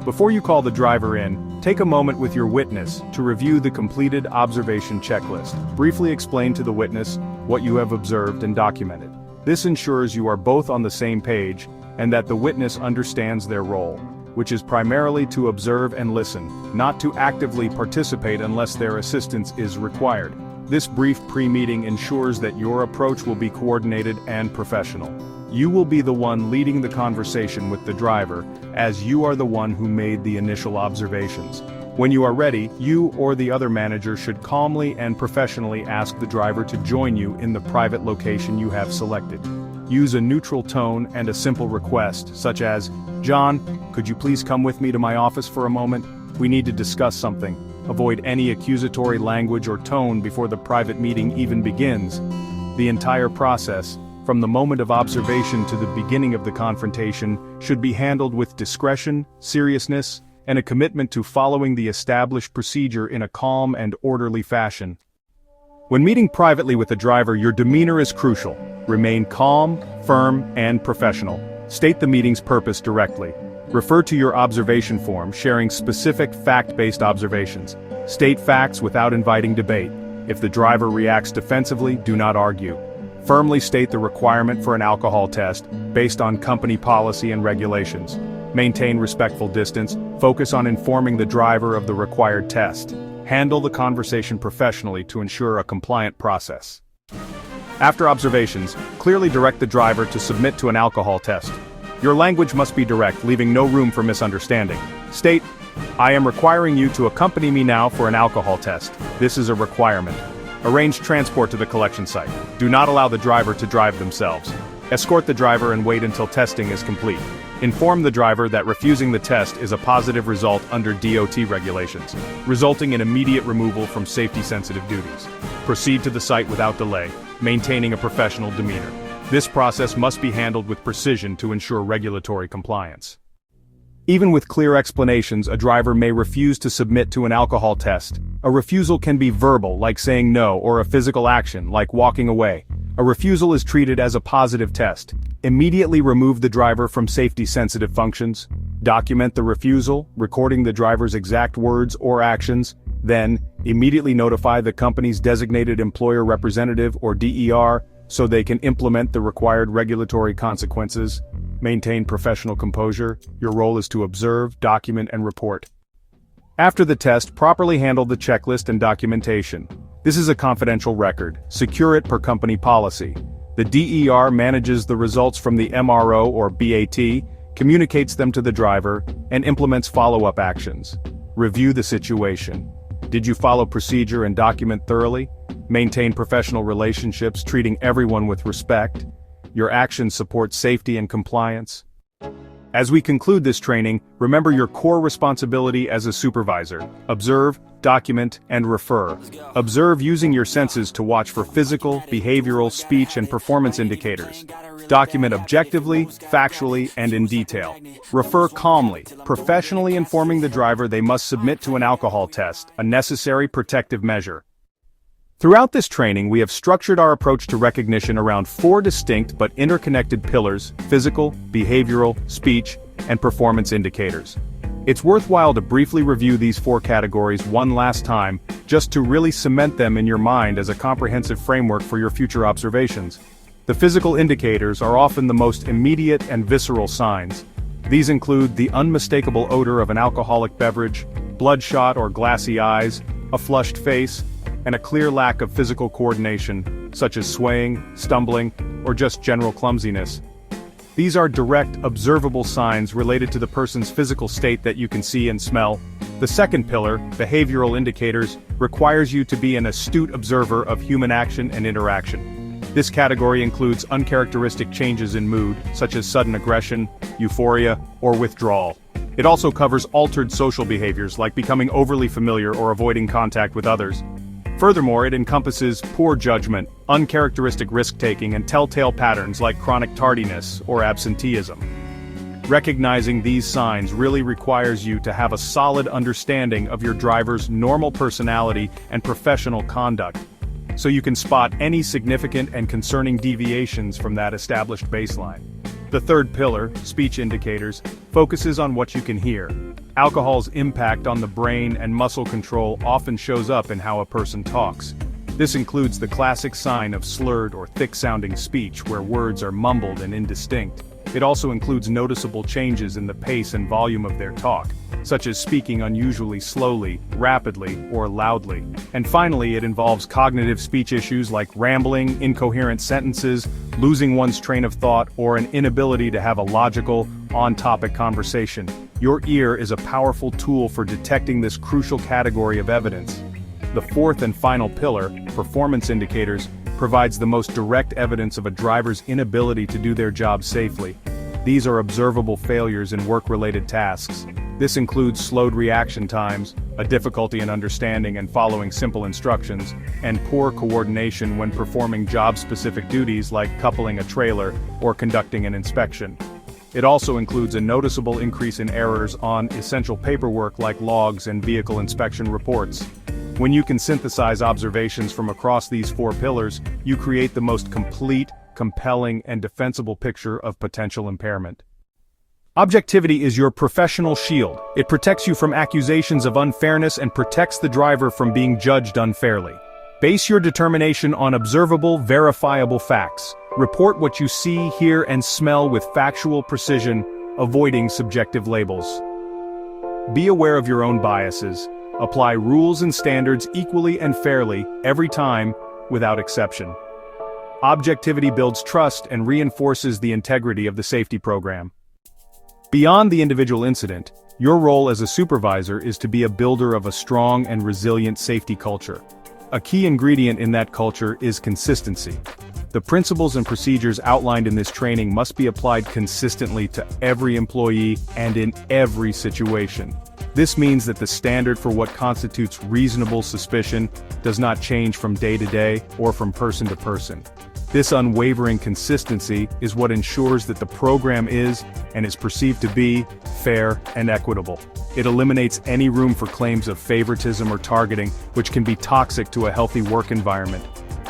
Before you call the driver in, take a moment with your witness to review the completed observation checklist. Briefly explain to the witness what you have observed and documented. This ensures you are both on the same page and that the witness understands their role, which is primarily to observe and listen, not to actively participate unless their assistance is required. This brief pre-meeting ensures that your approach will be coordinated and professional. You will be the one leading the conversation with the driver, as you are the one who made the initial observations. When you are ready, you or the other manager should calmly and professionally ask the driver to join you in the private location you have selected. Use a neutral tone and a simple request, such as, "John, could you please come with me to my office for a moment? We need to discuss something." Avoid any accusatory language or tone before the private meeting even begins. The entire process, from the moment of observation to the beginning of the confrontation, should be handled with discretion, seriousness, and a commitment to following the established procedure in a calm and orderly fashion. When meeting privately with the driver, your demeanor is crucial. Remain calm, firm, and professional. State the meeting's purpose directly. Refer to your observation form, sharing specific fact-based observations. State facts without inviting debate. If the driver reacts defensively, do not argue. Firmly state the requirement for an alcohol test, based on company policy and regulations. Maintain respectful distance, focus on informing the driver of the required test. Handle the conversation professionally to ensure a compliant process. After observations, clearly direct the driver to submit to an alcohol test. Your language must be direct, leaving no room for misunderstanding. State, "I am requiring you to accompany me now for an alcohol test. This is a requirement." Arrange transport to the collection site. Do not allow the driver to drive themselves. Escort the driver and wait until testing is complete. Inform the driver that refusing the test is a positive result under DOT regulations, resulting in immediate removal from safety-sensitive duties. Proceed to the site without delay, maintaining a professional demeanor. This process must be handled with precision to ensure regulatory compliance. Even with clear explanations, a driver may refuse to submit to an alcohol test. A refusal can be verbal, like saying no, or a physical action, like walking away. A refusal is treated as a positive test. Immediately remove the driver from safety-sensitive functions. Document the refusal, recording the driver's exact words or actions. Then, immediately notify the company's designated employer representative or DER, so they can implement the required regulatory consequences. Maintain professional composure. Your role is to observe, document, and report. After the test, properly handle the checklist and documentation. This is a confidential record. Secure it per company policy. The DER manages the results from the MRO or BAT, communicates them to the driver, and implements follow-up actions. Review the situation. Did you follow procedure and document thoroughly? Maintain professional relationships, treating everyone with respect. Your actions support safety and compliance. As we conclude this training, remember your core responsibility as a supervisor. Observe, document, and refer. Observe using your senses to watch for physical, behavioral, speech, and performance indicators. Document objectively, factually, and in detail. Refer calmly, professionally informing the driver they must submit to an alcohol test, a necessary protective measure. Throughout this training, we have structured our approach to recognition around 4 distinct but interconnected pillars: physical, behavioral, speech, and performance indicators. It's worthwhile to briefly review these 4 categories one last time, just to really cement them in your mind as a comprehensive framework for your future observations. The physical indicators are often the most immediate and visceral signs. These include the unmistakable odor of an alcoholic beverage, bloodshot or glassy eyes, a flushed face, and a clear lack of physical coordination, such as swaying, stumbling, or just general clumsiness. These are direct, observable signs related to the person's physical state that you can see and smell. The second pillar, behavioral indicators, requires you to be an astute observer of human action and interaction. This category includes uncharacteristic changes in mood, such as sudden aggression, euphoria, or withdrawal. It also covers altered social behaviors like becoming overly familiar or avoiding contact with others. Furthermore, it encompasses poor judgment, uncharacteristic risk-taking, and telltale patterns like chronic tardiness or absenteeism. Recognizing these signs really requires you to have a solid understanding of your driver's normal personality and professional conduct, so you can spot any significant and concerning deviations from that established baseline. The third pillar, speech indicators, focuses on what you can hear. Alcohol's impact on the brain and muscle control often shows up in how a person talks. This includes the classic sign of slurred or thick-sounding speech where words are mumbled and indistinct. It also includes noticeable changes in the pace and volume of their talk, such as speaking unusually slowly, rapidly, or loudly. And finally, it involves cognitive speech issues like rambling, incoherent sentences, losing one's train of thought, or an inability to have a logical, on-topic conversation. Your ear is a powerful tool for detecting this crucial category of evidence. The fourth and final pillar, performance indicators, provides the most direct evidence of a driver's inability to do their job safely. These are observable failures in work-related tasks. This includes slowed reaction times, a difficulty in understanding and following simple instructions, and poor coordination when performing job-specific duties like coupling a trailer or conducting an inspection. It also includes a noticeable increase in errors on essential paperwork like logs and vehicle inspection reports. When you can synthesize observations from across these four pillars, you create the most complete, compelling, and defensible picture of potential impairment. Objectivity is your professional shield. It protects you from accusations of unfairness and protects the driver from being judged unfairly. Base your determination on observable, verifiable facts. Report what you see, hear, and smell with factual precision, avoiding subjective labels. Be aware of your own biases. Apply rules and standards equally and fairly, every time, without exception. Objectivity builds trust and reinforces the integrity of the safety program. Beyond the individual incident, your role as a supervisor is to be a builder of a strong and resilient safety culture. A key ingredient in that culture is consistency. The principles and procedures outlined in this training must be applied consistently to every employee and in every situation. This means that the standard for what constitutes reasonable suspicion does not change from day to day or from person to person. This unwavering consistency is what ensures that the program is, and is perceived to be, fair and equitable. It eliminates any room for claims of favoritism or targeting, which can be toxic to a healthy work environment.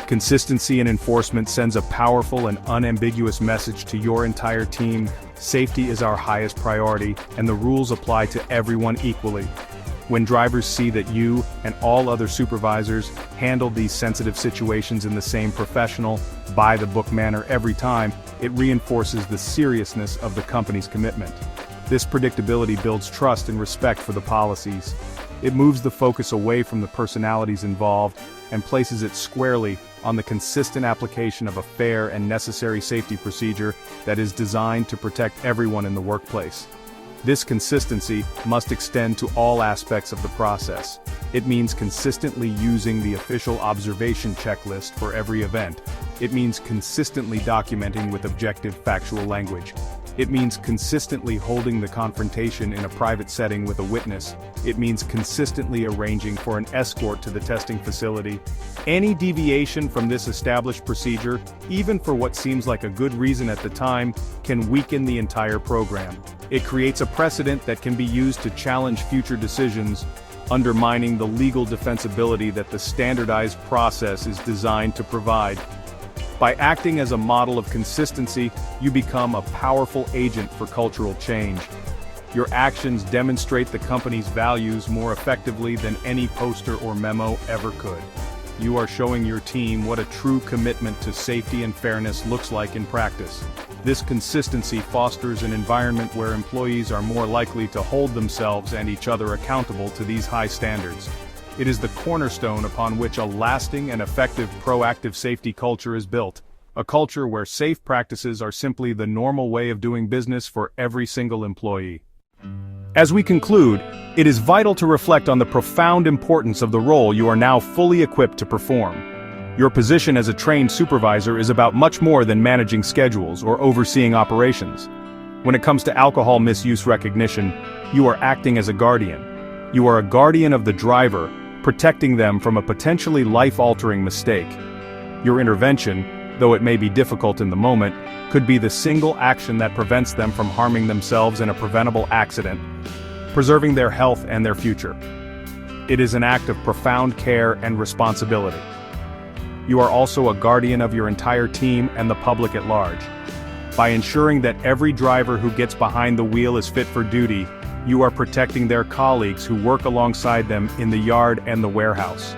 Consistency and enforcement sends a powerful and unambiguous message to your entire team. Safety is our highest priority, and the rules apply to everyone equally. When drivers see that you and all other supervisors handle these sensitive situations in the same professional, by-the-book manner every time, it reinforces the seriousness of the company's commitment. This predictability builds trust and respect for the policies. It moves the focus away from the personalities involved and places it squarely on the consistent application of a fair and necessary safety procedure that is designed to protect everyone in the workplace. This consistency must extend to all aspects of the process. It means consistently using the official observation checklist for every event. It means consistently documenting with objective, factual language. It means consistently holding the confrontation in a private setting with a witness. It means consistently arranging for an escort to the testing facility. Any deviation from this established procedure, even for what seems like a good reason at the time, can weaken the entire program. It creates a precedent that can be used to challenge future decisions, undermining the legal defensibility that the standardized process is designed to provide. By acting as a model of consistency, you become a powerful agent for cultural change. Your actions demonstrate the company's values more effectively than any poster or memo ever could. You are showing your team what a true commitment to safety and fairness looks like in practice. This consistency fosters an environment where employees are more likely to hold themselves and each other accountable to these high standards. It is the cornerstone upon which a lasting and effective proactive safety culture is built. A culture where safe practices are simply the normal way of doing business for every single employee. As we conclude, it is vital to reflect on the profound importance of the role you are now fully equipped to perform. Your position as a trained supervisor is about much more than managing schedules or overseeing operations. When it comes to alcohol misuse recognition, you are acting as a guardian. You are a guardian of the driver, protecting them from a potentially life-altering mistake. Your intervention, though it may be difficult in the moment, could be the single action that prevents them from harming themselves in a preventable accident, preserving their health and their future. It is an act of profound care and responsibility. You are also a guardian of your entire team and the public at large. By ensuring that every driver who gets behind the wheel is fit for duty, you are protecting their colleagues who work alongside them in the yard and the warehouse.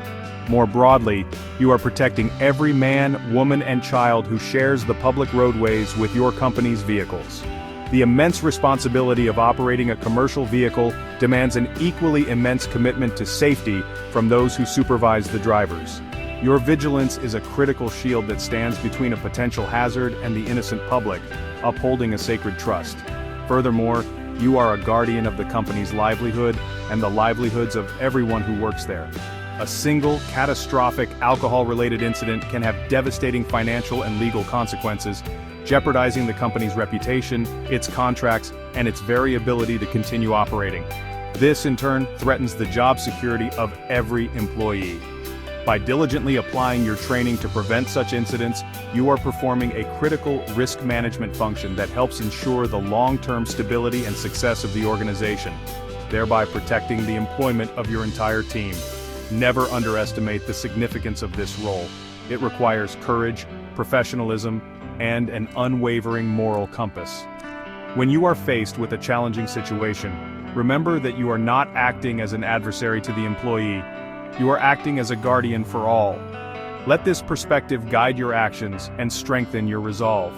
More broadly, you are protecting every man, woman, and child who shares the public roadways with your company's vehicles. The immense responsibility of operating a commercial vehicle demands an equally immense commitment to safety from those who supervise the drivers. Your vigilance is a critical shield that stands between a potential hazard and the innocent public, upholding a sacred trust. Furthermore, you are a guardian of the company's livelihood and the livelihoods of everyone who works there. A single, catastrophic alcohol-related incident can have devastating financial and legal consequences, jeopardizing the company's reputation, its contracts, and its very ability to continue operating. This, in turn, threatens the job security of every employee. By diligently applying your training to prevent such incidents, you are performing a critical risk management function that helps ensure the long-term stability and success of the organization, thereby protecting the employment of your entire team. Never underestimate the significance of this role. It requires courage, professionalism, and an unwavering moral compass. When you are faced with a challenging situation, remember that you are not acting as an adversary to the employee. You are acting as a guardian for all. Let this perspective guide your actions and strengthen your resolve.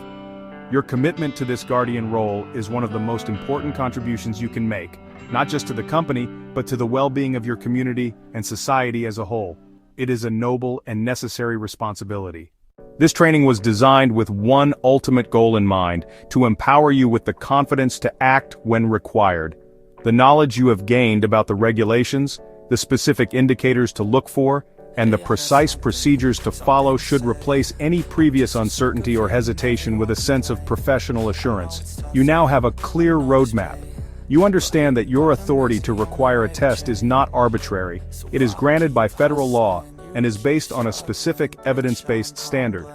Your commitment to this guardian role is one of the most important contributions you can make, not just to the company, but to the well-being of your community and society as a whole. It is a noble and necessary responsibility. This training was designed with one ultimate goal in mind: to empower you with the confidence to act when required. The knowledge you have gained about the regulations, the specific indicators to look for, and the precise procedures to follow should replace any previous uncertainty or hesitation with a sense of professional assurance. You now have a clear roadmap. You understand that your authority to require a test is not arbitrary. It is granted by federal law and is based on a specific evidence-based standard.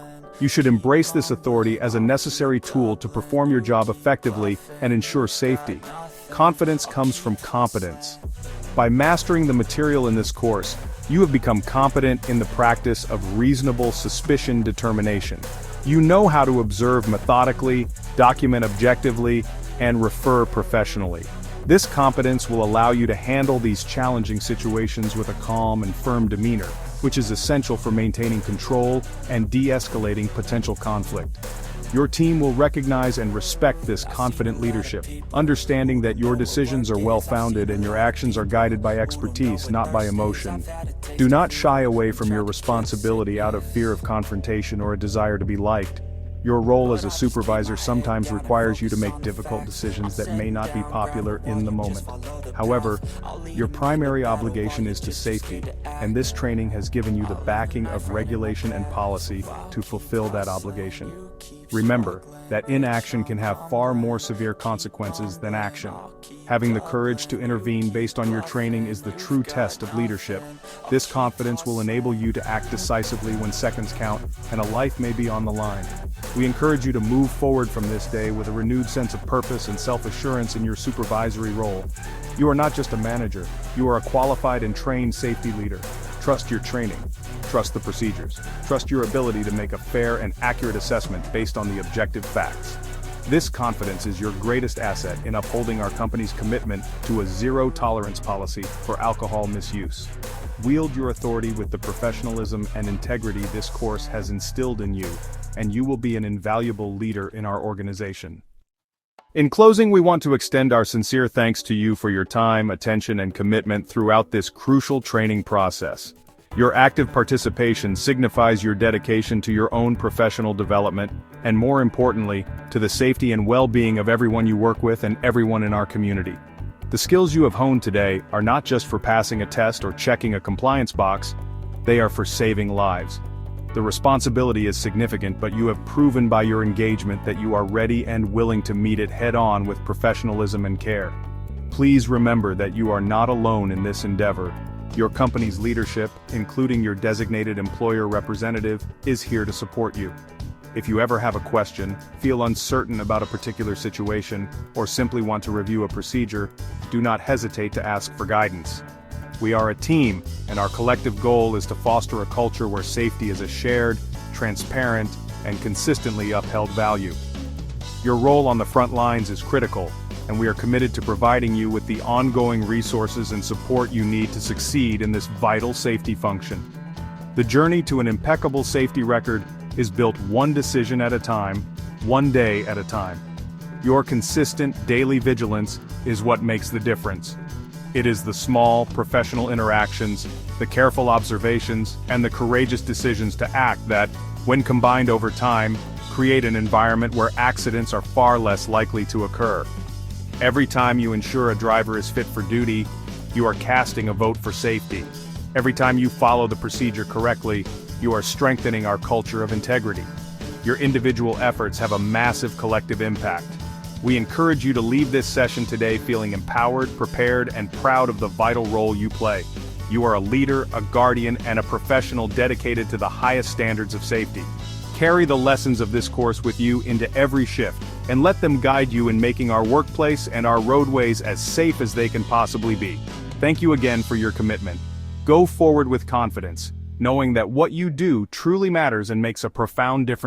You should embrace this authority as a necessary tool to perform your job effectively and ensure safety. Confidence comes from competence. By mastering the material in this course, you have become competent in the practice of reasonable suspicion determination. You know how to observe methodically, document objectively, and refer professionally. This competence will allow you to handle these challenging situations with a calm and firm demeanor, which is essential for maintaining control and de-escalating potential conflict. Your team will recognize and respect this confident leadership, understanding that your decisions are well-founded and your actions are guided by expertise, not by emotion. Do not shy away from your responsibility out of fear of confrontation or a desire to be liked. Your role as a supervisor sometimes requires you to make difficult decisions that may not be popular in the moment. However, your primary obligation is to safety, and this training has given you the backing of regulation and policy to fulfill that obligation. Remember that inaction can have far more severe consequences than action. Having the courage to intervene based on your training is the true test of leadership. This confidence will enable you to act decisively when seconds count and a life may be on the line. We encourage you to move forward from this day with a renewed sense of purpose and self-assurance in your supervisory role. You are not just a manager, you are a qualified and trained safety leader. Trust your training. Trust the procedures. Trust your ability to make a fair and accurate assessment based on the objective facts. This confidence is your greatest asset in upholding our company's commitment to a zero-tolerance policy for alcohol misuse. Wield your authority with the professionalism and integrity this course has instilled in you, and you will be an invaluable leader in our organization. In closing, we want to extend our sincere thanks to you for your time, attention, and commitment throughout this crucial training process. Your active participation signifies your dedication to your own professional development, and more importantly, to the safety and well-being of everyone you work with and everyone in our community. The skills you have honed today are not just for passing a test or checking a compliance box, they are for saving lives. The responsibility is significant, but you have proven by your engagement that you are ready and willing to meet it head-on with professionalism and care. Please remember that you are not alone in this endeavor. Your company's leadership, including your designated employer representative, is here to support you. If you ever have a question, feel uncertain about a particular situation, or simply want to review a procedure, do not hesitate to ask for guidance. We are a team, and our collective goal is to foster a culture where safety is a shared, transparent, and consistently upheld value. Your role on the front lines is critical, and we are committed to providing you with the ongoing resources and support you need to succeed in this vital safety function. The journey to an impeccable safety record is built one decision at a time, one day at a time. Your consistent daily vigilance is what makes the difference. It is the small, professional interactions, the careful observations, and the courageous decisions to act that, when combined over time, create an environment where accidents are far less likely to occur. Every time you ensure a driver is fit for duty, you are casting a vote for safety. Every time you follow the procedure correctly, you are strengthening our culture of integrity. Your individual efforts have a massive collective impact. We encourage you to leave this session today feeling empowered, prepared, and proud of the vital role you play. You are a leader, a guardian, and a professional dedicated to the highest standards of safety. Carry the lessons of this course with you into every shift, and let them guide you in making our workplace and our roadways as safe as they can possibly be. Thank you again for your commitment. Go forward with confidence, knowing that what you do truly matters and makes a profound difference.